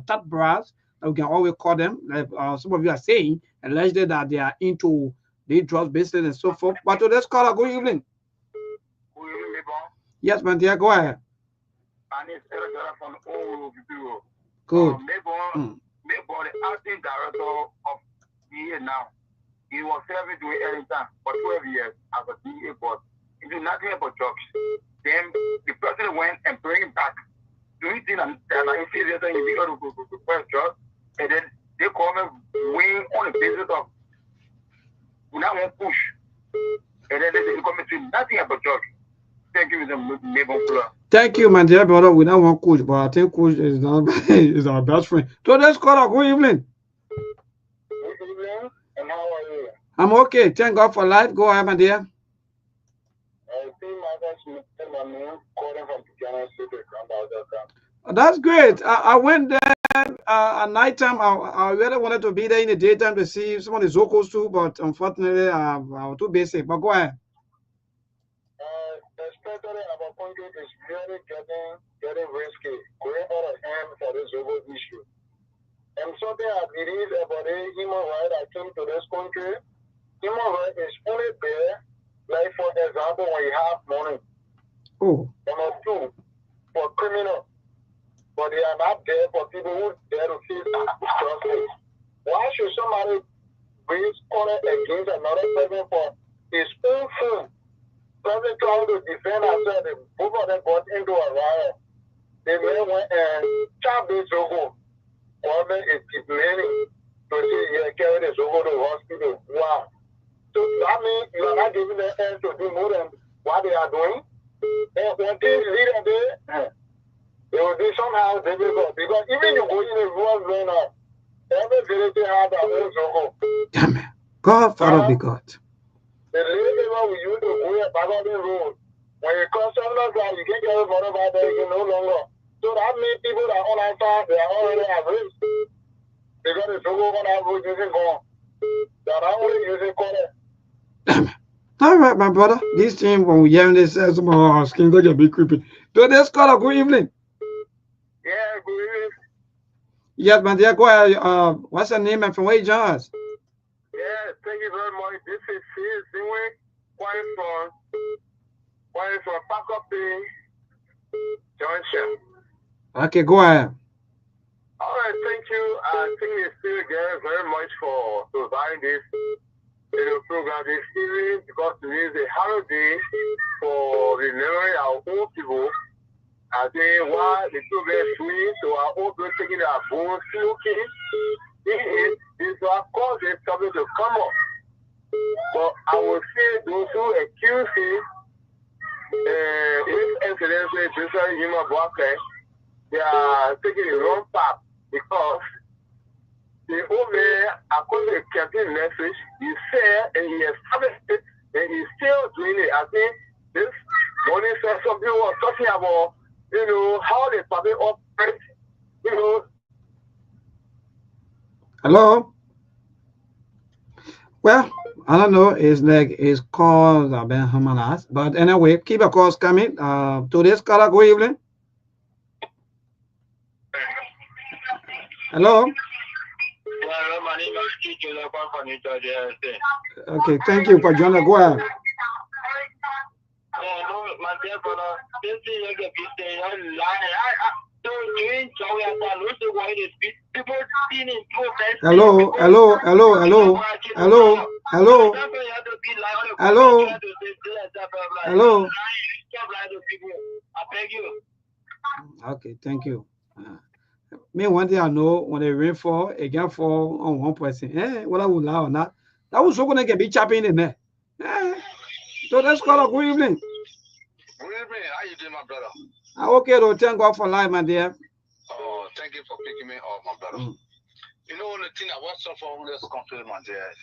top brass, we can always call them. Like, some of you are saying allegedly that they are into the drugs business and so forth. But to this caller, good evening.
Good evening,
yes, my dear, go ahead.
From
Good.
Mayborn, the acting director of DA now. He was serving to Edtion for 12 years as a DA, but he did nothing about drugs. Then the president went and bring him back. Do you think that I see that he began to request drugs? And then they call him win on the basis of we now won't push. And then they come to nothing about drugs. Thank you, Mr. Mayborn.
Thank you, my dear brother. We don't want coach, but I think coach is not is our best friend. So let's call her. Good evening.
Good evening, and how are you?
I'm okay. Thank God for life. Go ahead, my dear. That's great. I went there at night time. I really wanted to be there in the daytime to see some of the Zocos too, but unfortunately, I was too busy. But go ahead.
Especially our country is really getting risky, going out of hand for this Zogo issue. And something I believe about the human right that came to this country, human right is only there, like for example, when you have money.
Oh.
Number two, for criminals. But they are not there for people who dare to face justice. Why should somebody raise honor against another person for his own food? President trying to defend ourselves, both of them got into a riot. They went and chopped this Zogo. Government is complaining to say, yeah, carry the Zogo to the hospital. Wow. So that means you are not giving them hands to do more than what they are doing. And when they lead a day, they will be somehow difficult. Because even you go in a rural zone now, every village has their own Zogo.
Damn it. God, Father be God.
The labor we used to go back on the road. When you cross on the ground, you can't get a motor by there, you no longer. So that means people that are on our side, they are already at risk. Because the Zogo on our road using gone. They are only using corner.
All right, my brother. This thing, when we hear this, some of our skin going to be creepy. So let's call her. Good evening.
Yeah, good evening.
Yes, my dear. Go ahead. What's your name and from where you join us?
Yeah, thank you very much. This is Singway, quiet for backup thing, Junction.
Okay, go ahead.
All right, thank you. I think we still again very much for providing this program this evening because today is a holiday for remembering our old people I think why the children sweet, so I hope they're taking their bones looking. This of course is something to come up. But I would say those who accuse him, if incidentally person human worker, they are taking the wrong path because the old man, according to the campaign message, he said and he established it and he's still doing it. I think this morning some people were talking about, you know, how they probably operate, you know.
Hello? Well, I don't know. It's like it's called Ben Hamanas. But anyway, keep a calls coming. To this caller, good evening. Hello? Okay, thank you for joining. Go ahead. Hello, hello, hello, hello, hello, hello, hello, hello. Okay, thank you. Me one thing I know, when the rain fall, it can fall on one person. Whether we allow or not, that was so gonna get be chopping in there. So let's call a good evening.
Good evening. How you doing, my brother?
Okay, though. Thank God for life, my dear.
Oh, thank you for picking me up, my brother. You know, the thing I watch so far in this country, my dear,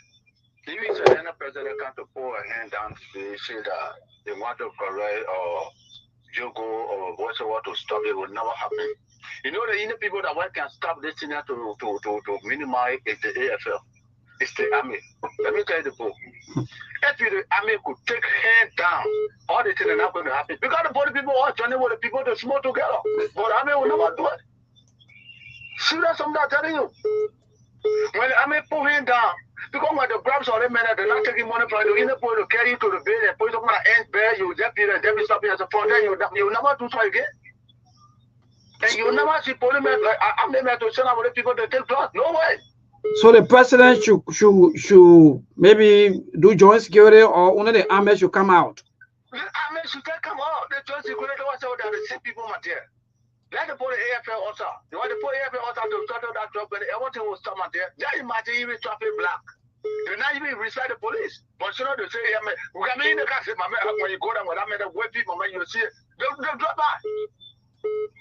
even if any president can't pour a hand down, they say that they want to correct or Jogo or whatever to stop it, will never happen. You know, the only people that can stop this thing to minimize is the AFL. It's the army. Let me tell you the book. If the army could take hand down, all the things are not going to happen. Because the body people are joining with the people to smoke together. But the army will never do it. See, that's something I'm telling you. When the army pull him down, because when the grabs are the men, they're not taking money from you, they're going to carry you to the bed and put it on the end bed, you just be there, then you stop here as a phone, then you'll never do so again. And you'll never see policemen, like, I'm the man to send out the people to take blood. No way.
So the president should maybe do joint security, or only the army should come out.
The army should come out. The joint security was out there, the same people, my dear. Let the put the AFL also. They want to put the AFL also to settle that job, but everything will stop, my dear. Just imagine even traffic black. They're not even recite the police. But you know, they say, we can in the car, when you go down, when I made a way people, when you see it, they'll drop by.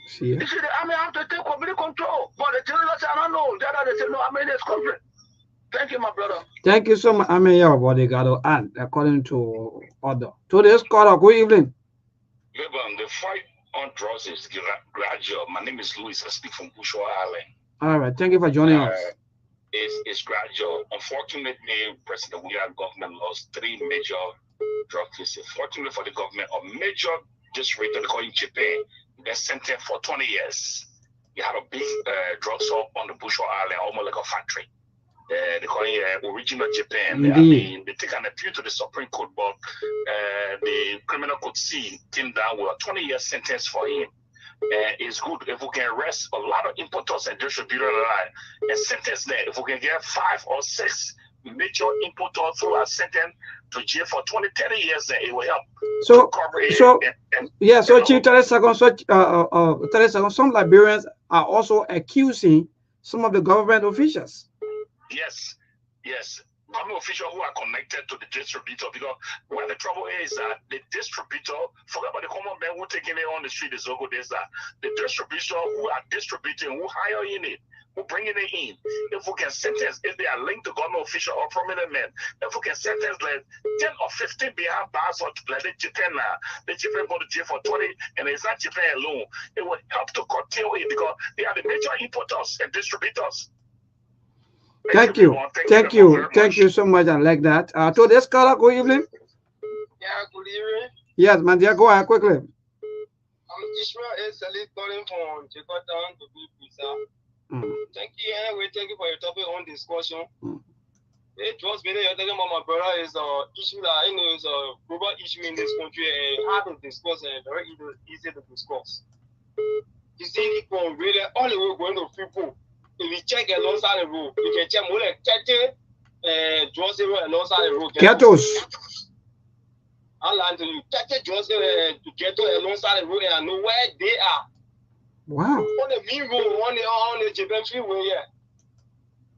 See,
you see, the army have to take complete control. But the terrorists, I don't know. They say, no, I'm in this country. Thank you, my brother.
Thank you so much. I mean, your body got to add according to order. To this caller, good evening.
The fight on drugs is gradual. My name is Louis. I speak from Bushwa Island.
All right. Thank you for joining us.
It's gradual. Unfortunately, President William government lost 3 major drug cases. Fortunately for the government, a major district, they call in Japan, they're sentenced for 20 years. You have a big drug shop on the Bushwa Island, almost like a factory. They call it original Japan. They take an appeal to the Supreme Court, but the criminal court came down with a 20-year sentence for him. It's good if we can arrest a lot of importers and distributors and sentence them. If we can get 5 or 6 major importers who are sentenced to jail for 20, 30 years, then it will help.
So Chief, 30 seconds. Some Liberians are also accusing some of the government officials.
Yes. Government officials who are connected to the distributor, because where the trouble is that the distributor, forget about the common man who taking it on the street, is over there. The distributor who are distributing, who hire in it, who bringing it in. If we can sentence, if they are linked to government official or prominent men, if we can sentence like 10 or 15 behind bars or like the Japan go to jail for 20, and it's not Japan alone. It will help to curtail it because they are the major importers and distributors.
Thank you so much. I like that. To this caller, good evening.
Yeah, good evening.
Yes, man, dear, go ahead quickly.
I'm Ishmael Esali calling from Jakarta to be precise. Thank you for your topic on discussion. It was me you're talking about, my brother, is issue that I know is a global issue in this country and hard to discuss and very easy to discuss. You see, it from really all the way going to people. If you check alongside the road, you can check more like 30 drugs alongside the road.
Ketos.
I'm lying to you. Catch drugs to get to alongside the road and I know where they are.
Wow.
On the main road, on the Japan freeway, yeah.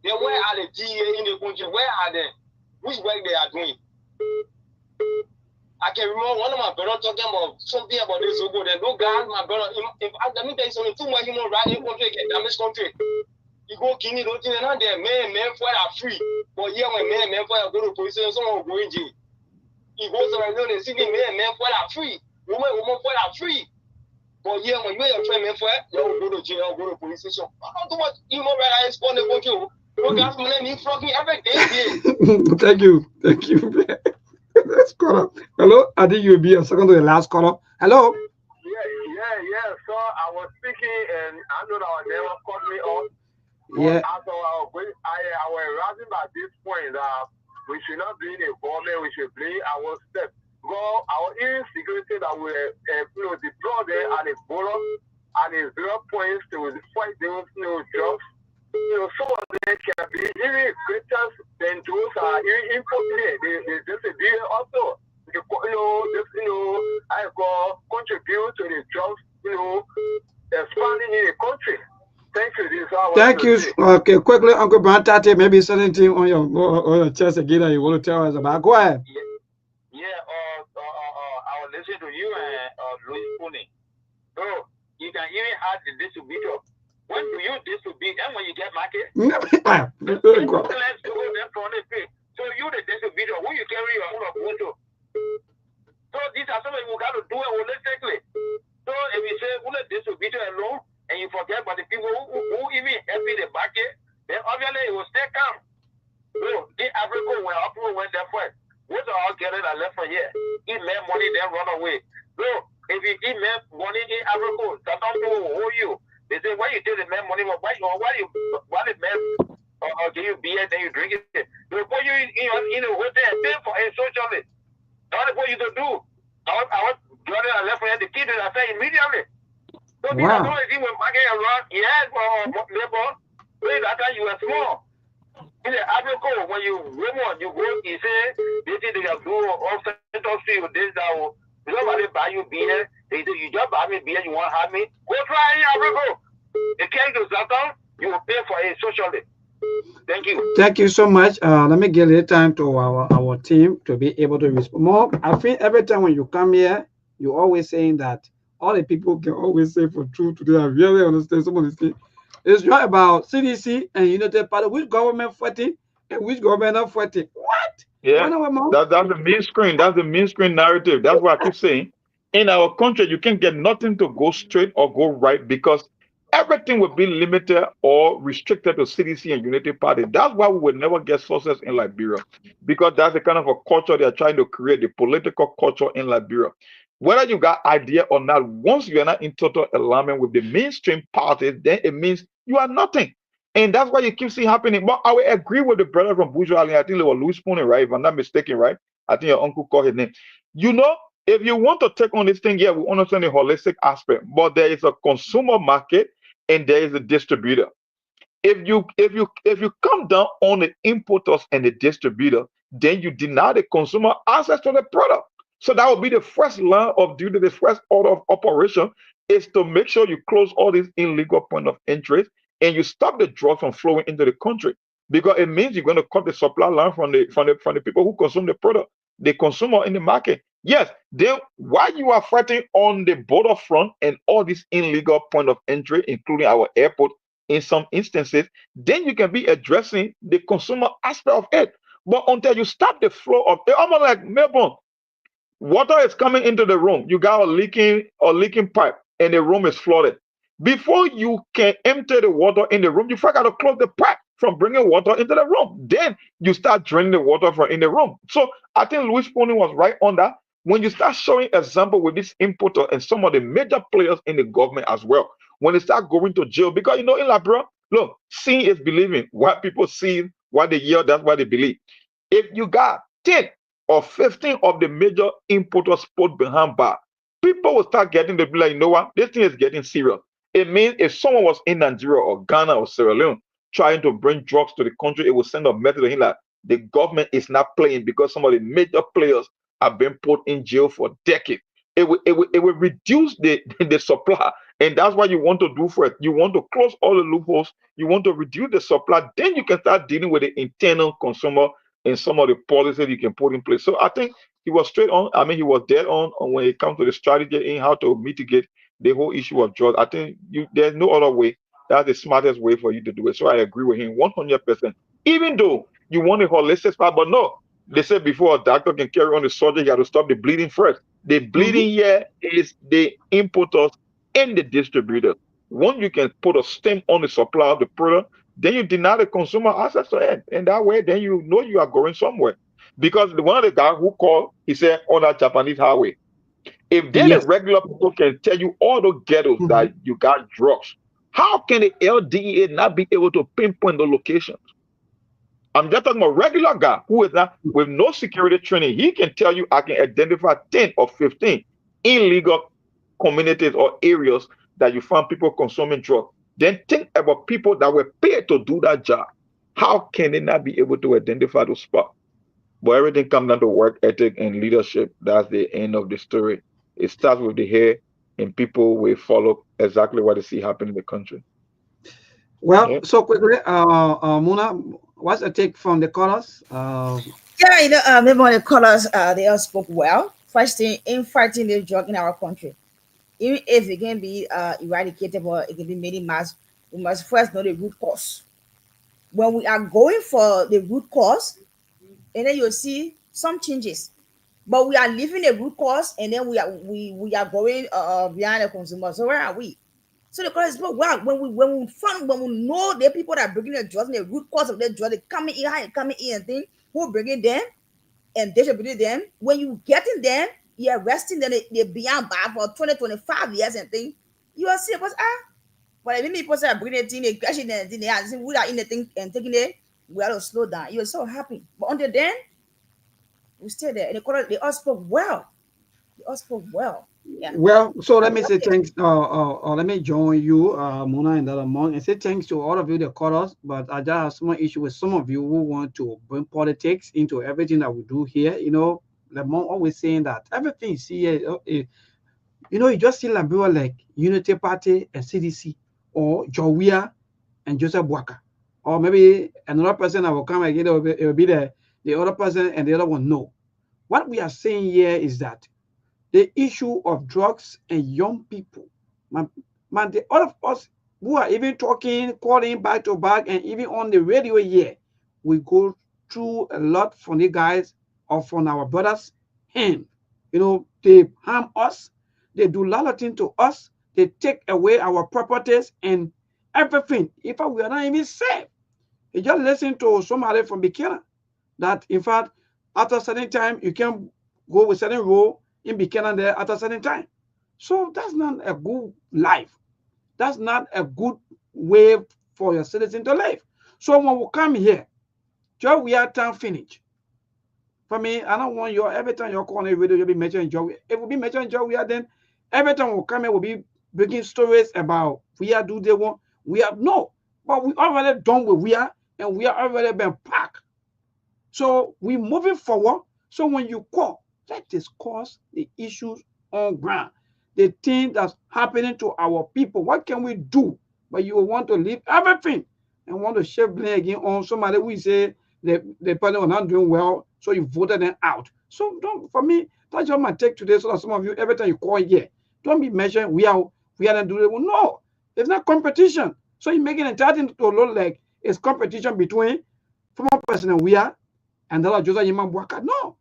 Then where are the DA in the country? Where are they? Which work they are doing? I can remember one of my brothers talking about something about this ago. Then no guy, my brother, if I tell you something too much human right in country, get damage country. You go kidney, don't think and there, man, for are free. But here when man, for go to police, someone will go in jail. He goes around the city, man, for are free. Woman, for are free. But here when you are your friend, man, for you go to jail, go to police station. I don't know what human right I spawn the country. No guys, my name is flogging every day.
Thank you. Let's call up. Hello, I think you'll be a second to the last caller. Hello.
Yeah. So I was speaking, and I know that our neighbor cut me off.
Yeah.
So I was rising by this point that we should not blame the government, we should blame our steps. Well, our insecurity that we deploy there at the border and the 0 points to fight those drugs. Some of them can be even greater than those are even imported. They just deal also. I go contribute to the drugs, expanding in the country. Thank you. This is how
Thank you. Okay, quickly, Uncle Bantate, maybe something on your chest again that you want to tell us about. Go ahead.
I will listen to you and Louis Puni. So you can even add the distributor. When do you distribute? And when you get market, let's go there for the pay. So you the distributor, who you carry your own photo. So these are something we got to do it holistically. So if you say who the distributor alone, and you forget about the people who even help in the market, then obviously it will stay calm. So in Africa, when Apple went there first, what's all getting that left from here? Eat more money, then run away. So if you eat more money in Africa, some people will hold you. They say, why you take the man money? Why the man give you beer, then you drink it? They put you in a hotel and pay for it socially. That's what you can do. I was getting a left from here, the kid that I say immediately. So these are the only things when market around, yes, for labor, that time you are small. In the Africa, when you remote, you go, you say, they think they can do all central street with this, that, nobody buy you beer. They say, you just buy me beer, you want to have me? Go try in Africa. They can't do that, you will pay for it socially. Thank you.
Thank you so much. Let me give a little time to our team to be able to respond more. I feel every time when you come here, you're always saying that all the people can always say for truth today. I really understand some of these things. It's not about CDC and United Party, which government fighting and which government not fighting. What?
Yeah, that's the main screen. That's the main screen narrative. That's what I keep saying. In our country, you can't get nothing to go straight or go right because everything will be limited or restricted to CDC and United Party. That's why we will never get success in Liberia because that's the kind of a culture they are trying to create, the political culture in Liberia. Whether you got idea or not, once you are not in total alignment with the mainstream parties, then it means you are nothing. And that's why you keep seeing happening. But I will agree with the brother from Bourgeois. I think it was Louis Pony, right? If I'm not mistaken, right? I think your uncle called his name. If you want to take on this thing, yeah, we understand the holistic aspect, but there is a consumer market and there is a distributor. If you come down on the importers and the distributor, then you deny the consumer access to the product. So that will be the first line of duty, the first order of operation is to make sure you close all these illegal point of interest and you stop the drugs from flowing into the country. Because it means you're going to cut the supply line from the people who consume the product, the consumer in the market. Yes, then while you are fighting on the border front and all these illegal point of entry, including our airport in some instances, then you can be addressing the consumer aspect of it. But until you stop the flow of it, almost like Melbourne, water is coming into the room. You got a leaking pipe and the room is flooded. Before you can empty the water in the room, you forgot to close the pipe from bringing water into the room. Then you start draining the water from in the room. So I think Louis Pony was right on that. When you start showing example with this importer and some of the major players in the government as well, when they start going to jail, because in Liberia, look, seeing is believing. What people see, what they hear, that's what they believe. If you got 10 or 15 of the major importers put behind bar, people will start getting the be like, you know what, this thing is getting serious. It means if someone was in Nigeria or Ghana or Sierra Leone trying to bring drugs to the country, it will send a message to him like the government is not playing because some of the major players have been put in jail for decades. It will reduce the supply, and that's what you want to do first. You want to close all the loopholes. You want to reduce the supply. Then you can start dealing with the internal consumer and some of the policies you can put in place. So I think he was straight on. I mean, he was dead on when it comes to the strategy in how to mitigate the whole issue of drugs. I think there's no other way. That's the smartest way for you to do it. So I agree with him 100%. Even though you want a holistic part, but no, they said before a doctor can carry on the surgery, you have to stop the bleeding first. The bleeding here is the importers and the distributors. Once you can put a stamp on the supply of the product, then you deny the consumer access to it. And that way, then you know you are going somewhere. Because one of the guys who called, he said, on that Japanese highway, if then the regular people can tell you all the ghettos that you got drugs, how can the LDEA not be able to pinpoint the locations? I'm just talking about a regular guy who is not with no security training. He can tell you I can identify 10 or 15 illegal communities or areas that you find people consuming drugs. Then think about people that were paid to do that job. How can they not be able to identify those spots? But everything comes down to work ethic and leadership. That's the end of the story. It starts with the hair, and people will follow exactly what they see happen in the country.
Well, so quickly, Muna, what's the take from the callers?
Yeah, maybe on the callers, they all spoke well. First thing, in fighting the drug in our country, even if it can be eradicated or it can be made in mass, we must first know the root cause. When we are going for the root cause, and then you'll see some changes. But we are leaving the root cause, and then we are going behind the consumer. So where are we? So the cause is well, when we know the people that are bringing the drugs and the root cause of the drugs, they coming in and thing, who bringing them and distributing them. When you getting them, you're arresting them, they're beyond bar for 20-25 years and thing. You are saying, but if people are bringing the thing, they crashing the thing, they are saying we are in the thing and taking it, we are to slow down. You are so happy, but until then, we stay there. And they all spoke well. They all spoke well. Yeah.
Well, so let me say thanks. Let me join you, Mona, and the month, and say thanks to all of you that called us. But I just have some issue with some of you who want to bring politics into everything that we do here. You know, the monk always saying that everything you see here, you just see Liberia like Unity Party and CDC, or Jowia and Joseph Boaka, or maybe another person that will come again. It will be the other person and the other one. No, what we are saying here is that the issue of drugs and young people, man, all of us who are even talking, calling back to back, and even on the radio here, we go through a lot from the guys or from our brothers. And they harm us, they do a lot of things to us, they take away our properties and everything. In fact, we are not even safe. You just listen to somebody from Bikina that, in fact, after a certain time, you can go with certain rule in Buchanan there at a certain time. So that's not a good life. That's not a good way for your citizen to live. So when we come here, just we are time finish. For me, I don't want your every time you're calling a video, you'll be mentioning Joe. If we be mentioning Joe, we are then every time we come here, we'll be bringing stories about we are do they want. We are no, but we already done with we are, and we are already been packed. So we moving forward. So when you call, let's discuss the issues on ground, the thing that's happening to our people. What can we do? But you want to leave everything and want to shift blame again on somebody who say the person was not doing well, so you voted them out. So don't, for me, that's just my take today. So that some of you, every time you call here, don't be measuring we are not doing it. Well, no, it's not competition. So you're making entire thing to look like it's competition between former president we are and the Joseph Yimam Bwaka. No.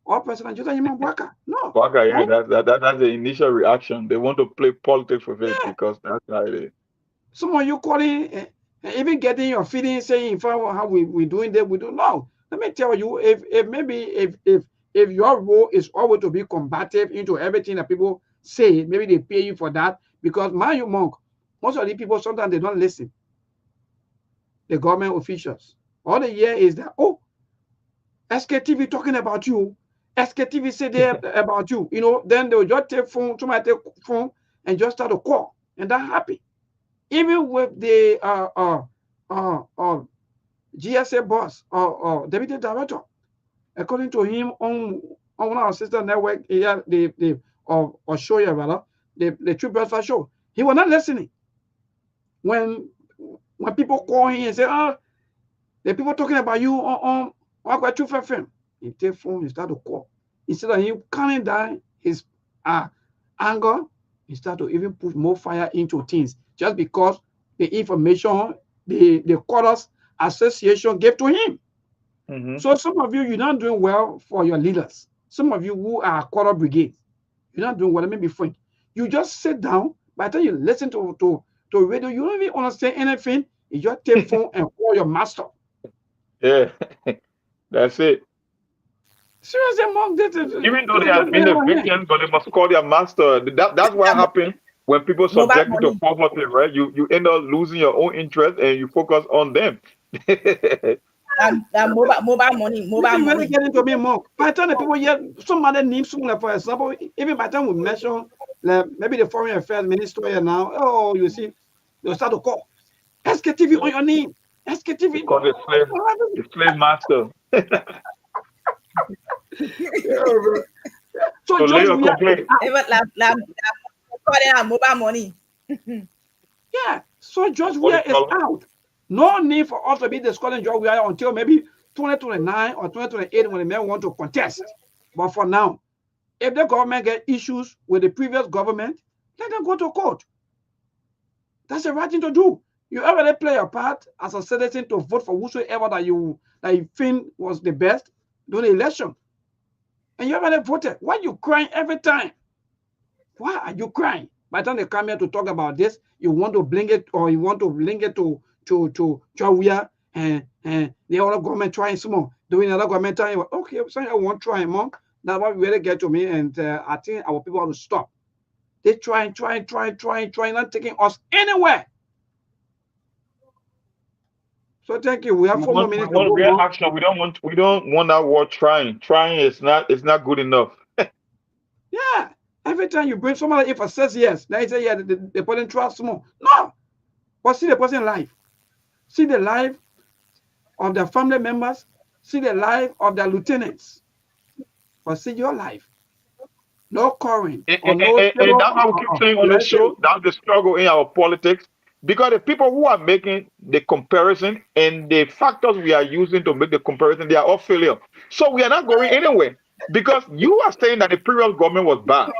Or President Joseph Yimam Bwaka. No.
Bwaka, yeah, that's the initial reaction. They want to play politics with it because that's how it is.
Some of you calling even getting your feelings saying how we doing that, we don't know. Let me tell you, if your role is always to be combative into everything that people say, maybe they pay you for that, because mind you, monk, most of the people sometimes they don't listen. The government officials. All they hear is that, oh, Sktv talking about you. Sktv say there about you. Then they'll just take phone, somebody take phone and just start a call. And they're happy. Even with the GSA boss or deputy director, according to him on on one of our sister network here, or show here, rather, the True Breakfast show. He was not listening. When people call him and say, "Oh, the people talking about you on True FM," he take phone and start to call. Instead of him calming down his anger, he start to even put more fire into things just because the information the Chorus Association gave to him. So some of you're not doing well for your leaders. Some of you who are Chorus Brigade, you're not doing well. Let me be frank. You just sit down. By the time you listen to radio, you don't even understand anything. You just take phone and call your master.
Yeah, that's it.
Seriously, Monk,
even though they have been a victim, but they must call their master. That's what happened when people subject you to poverty, right? You end up losing your own interest and you focus on them.
That mobile money.
Really get into me, Monk. By the time the people hear some other names, for example, even by the time we mention maybe the Foreign Affairs Minister here now, oh, you see, they'll start to call Sktv on your name. Sktv.
Call the slave master.
So
mobile money.
Yeah. So George Weah is out. No need for us to be discussing George Weah until maybe 2029 or 2028 when the men want to contest. But for now, if the government get issues with the previous government, let them go to court. That's the right thing to do. You already play your part as a citizen to vote for whosoever that you think was the best during the election. And you already voted. Why are you crying every time? Why are you crying? By the time they come here to talk about this, you want to bring it or you want to link it to Weah and the other government trying small, doing another government trying. Okay, so I won't try, Monk. That's what really get to me, and I think our people have to stop. They try, not taking us anywhere. So thank you. We have 4 more minutes.
We want real action. We don't want that word trying. Trying is not good enough.
Yeah. Every time you bring somebody, if I says yes, then I say yeah, the person tries small. No. But see the person life. See the life of their family members. See the life of their lieutenants. But see your life. No current.
And that's how we keep saying on the show, that's the struggle in our politics. Because the people who are making the comparison and the factors we are using to make the comparison, they are all failure. So we are not going anywhere. Because you are saying that the previous government was bad.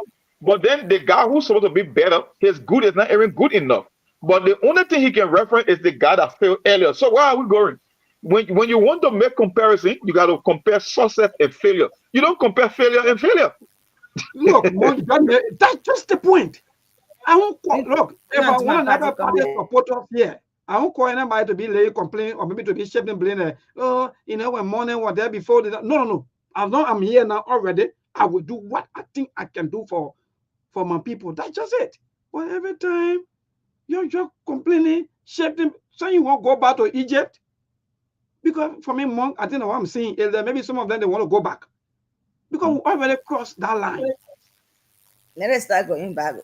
But then the guy who's supposed to be better, his good is not even good enough. But the only thing he can reference is the guy that failed earlier. So where are we going? When you want to make comparison, you got to compare success and failure. You don't compare failure and failure.
Look, that's just the point. I won't call, look, if I want another party supporter here, I won't call anybody to be late complaining or maybe to be shaping blame. Oh, when morning was there before. No. As long as I'm here now already, I will do what I think I can do for my people. That's just it. But every time you're just complaining, shaping, so you won't go back to Egypt. Because for me, Monk, I think what I'm saying is that maybe some of them they want to go back. Because we already crossed that line.
Let us start going back.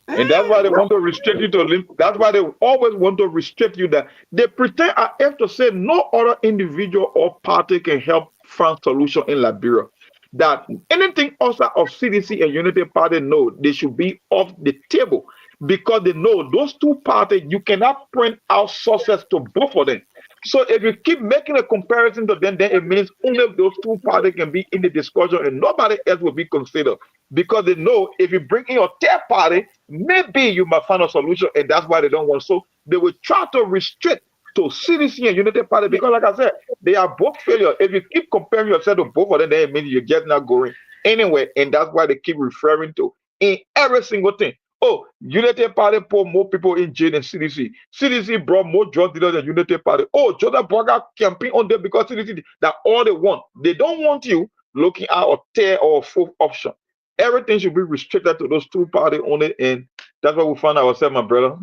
And that's why they want to restrict you to live. That's why they always want to restrict you. That they pretend I have to say no other individual or party can help find solution in Liberia. That anything outside of CDC and Unity Party, no, they should be off the table because they know those two parties, you cannot print out success to both of them. So if you keep making a comparison to them, then it means only those two parties can be in the discussion and nobody else will be considered. Because they know if you bring in your third party, maybe you might find a solution, and that's why they don't want. So they will try to restrict to CDC and Unity Party because, like I said, they are both failure. If you keep comparing yourself to both of them, then it means you're just not going anywhere, and that's why they keep referring to in every single thing. Oh, Unity Party put more people in jail than CDC. CDC brought more drug dealers than Unity Party. Oh, Jordan Burger campaign on them because CDC, that's all they want. They don't want you looking at a third or fourth option. Everything should be restricted to those two parties only, and that's where we find ourselves, my brother.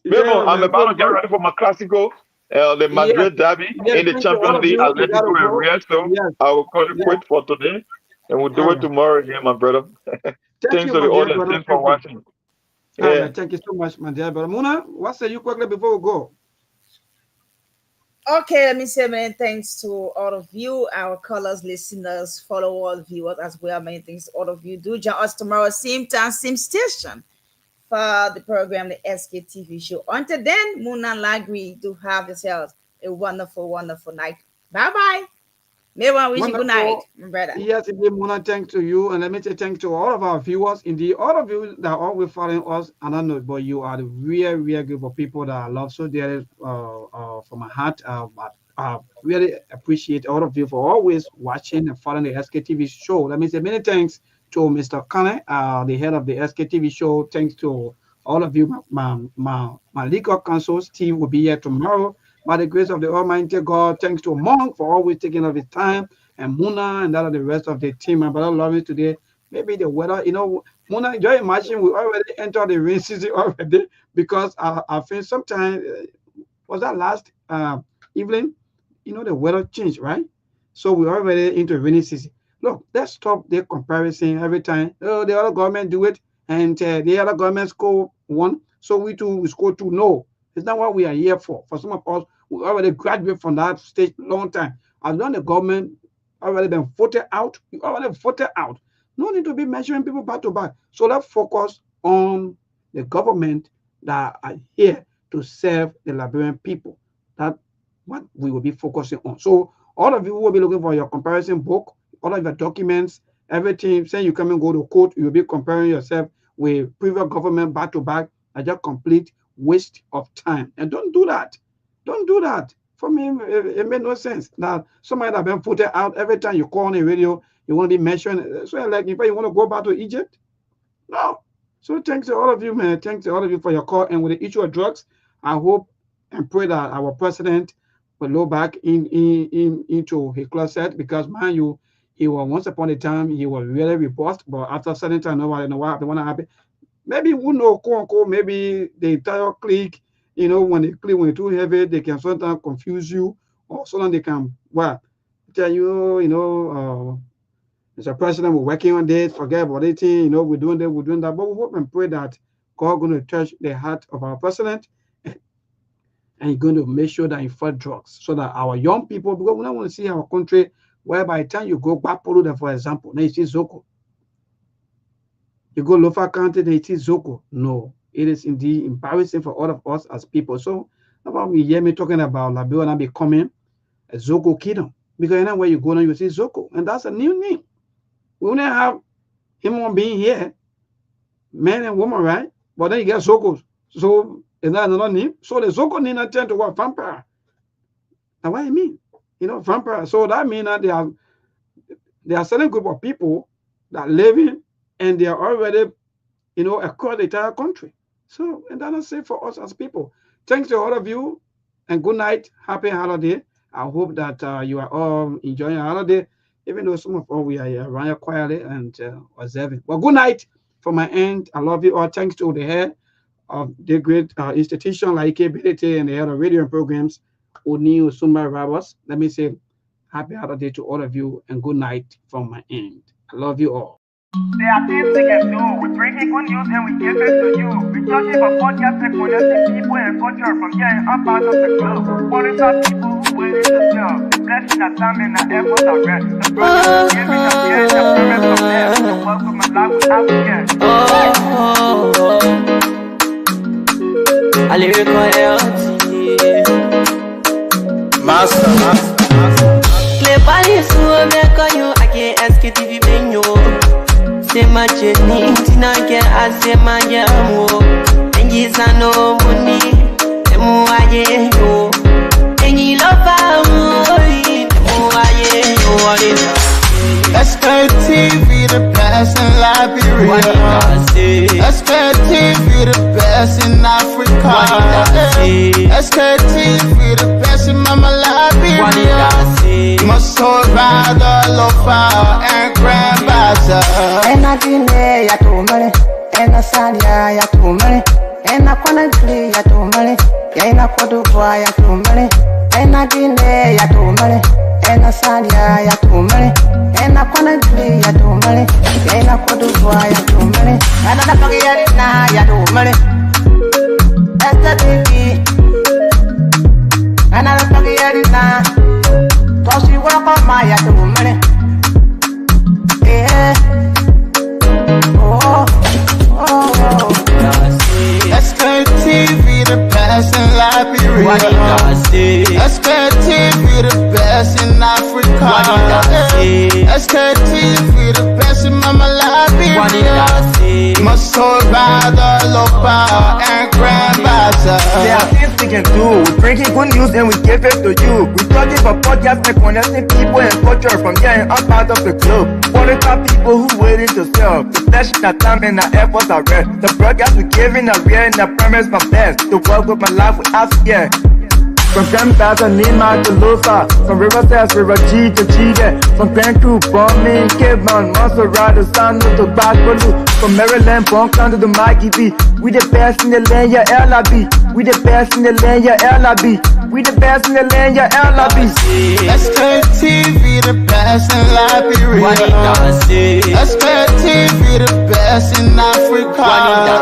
I'm about to get ready for my Classico, the Madrid Derby in the Champions League. Atletico and Real, so I will call it quit for today, and we'll do it tomorrow again, my brother. Thanks to the audience. Thanks for watching.
Thank you so much, my dear brother. Muna, what say you quickly before we go?
Okay, let me say many thanks to all of you, our callers, listeners, follower, viewers as well. Many thanks to all of you. Do join us tomorrow, same time, same station, for the program, the Sktv show. Until then, Muna Lagri, do have yourselves a wonderful, wonderful night. Bye-bye. Everyone wish you good night, my brother.
Yes, indeed, Mona, thanks to you. And let me say thanks to all of our viewers. Indeed, all of you that are always following us, I don't know, but you are the real group of people that I love so dearly from my heart. But I really appreciate all of you for always watching and following the Sktv show. Let me say many thanks to Mr. Kane, the head of the Sktv show. Thanks to all of you. My legal counsel, Steve, will be here tomorrow. By the grace of the Almighty God, thanks to Monk for always taking up his time, and Muna and that of the rest of the team. My brother Lawrence today, maybe the weather, Muna, just imagine we already entered the rain season already because I think sometimes, was that last evening, the weather changed, right? So we're already into rainy season. Look, let's stop the comparison every time. Oh, the other government do it, and the other government score 1, so we too we score 2. No. It's not what we are here for. For some of us, we already graduated from that stage long time. As long as the government already been voted out, we already voted out. No need to be measuring people back to back. So let's focus on the government that are here to serve the Liberian people. That's what we will be focusing on. So all of you will be looking for your comparison book, all of your documents, everything. Say you come and go to court, you'll be comparing yourself with previous government back to back. I just complete waste of time. And don't do that. Don't do that. For me, it made no sense. Now, somebody that been put out every time you call on the radio, you want to be mentioned. So, like, if you want to go back to Egypt, no. So, thanks to all of you, man. Thanks to all of you for your call. And with the issue of drugs, I hope and pray that our president will go back into his closet because, man, he was once upon a time, he was really robust, but after a certain time, nobody know what happened. Maybe we know, quote unquote, maybe the entire clique, when the clique when too heavy, they can sometimes confuse you, or sometimes they can, tell you, Mr. President, we're working on this, forget about it, we're doing that. But we hope and pray that God going to touch the heart of our president and he's going to make sure that he fight drugs so that our young people, because we don't want to see our country where by the time you go back, for example, now you see Zoko. You go Lofa County, they see Zoko. No, it is indeed embarrassing for all of us as people. So, about you hear me talking about Liberia becoming a Zoko kingdom. Because anywhere you go now, you see Zoko. And that's a new name. We only have human being here, man and woman, right? But then you get Zokos. So, is that another name? So, the Zoko name tend to what? Vampire. That's what I mean. Vampire. So, that means that there are certain group of people that live in and they are already, across the entire country. So, and that's safe for us as people. Thanks to all of you, and good night. Happy holiday. I hope that you are all enjoying your holiday, even though some of us we are around here quietly and observing. Well, good night from my end. I love you all. Thanks to the head of the great institution like Ability and the head of radio programs, Oni Osumba Rabas. Let me say happy holiday to all of you, and good night from my end. I love you all.
There are things we can do. We bring in good news and we give it to you. We talking about podcasts and connecting people and culture from here and up out of the globe. Monitor people who waiting to serve. The blessing that time and the efforts are rest. The process of giving the care, the purpose of them. So welcome and life without care.
I lyrical
Master.
Clear bodies who make you. I can't ask it if you been you. Say my journey, Tina can I say my yamo. And yes, I know money, the more I know. And you love me, the more I know.
Sktv, the best in Liberia. Sktv, the best in Africa. Sktv, the best in Mama Liberia. Must hold by the lofa and grandbaza.
And I dine ya to money, and I salia ya to money, and I quantity ya to money, and I quadu ya to money, and I dine ya to money, and I salia ya to money, and I quantity ya to money, and I quadu ya to money, and I forget na ya to money. Sktv, And I don't forget it now. Cause she work on my at the woman. Yeah. Oh, oh, oh.
Sktv, the best in Liberia. Sktv, the best in Africa. Sktv, the best in Mama Liberia. My soul rather lopa and grandmaster.
There are things we can do. We're drinking good news and we give it to you. We're talking about podcasts and connecting people and culture from here and I'm part of the club. For the top people who waiting to sell. The flesh, the time and the efforts are red. The broadcast we giving are real and the premise my best. The work with my life without fear. From Grandfather Nima to Lufa, from River Sass, River G to Chile, from Grand Crew, Bombing, Kidman, Monster Rider, San to Bakulu, from Maryland, Bronx to the Mikey B. We the best in the land, yeah, LIB. We the best in the land, yeah, LIB. We the best in the land, yeah, LIB.
Sktv, the best in Liberia. Sktv, the best in Africa.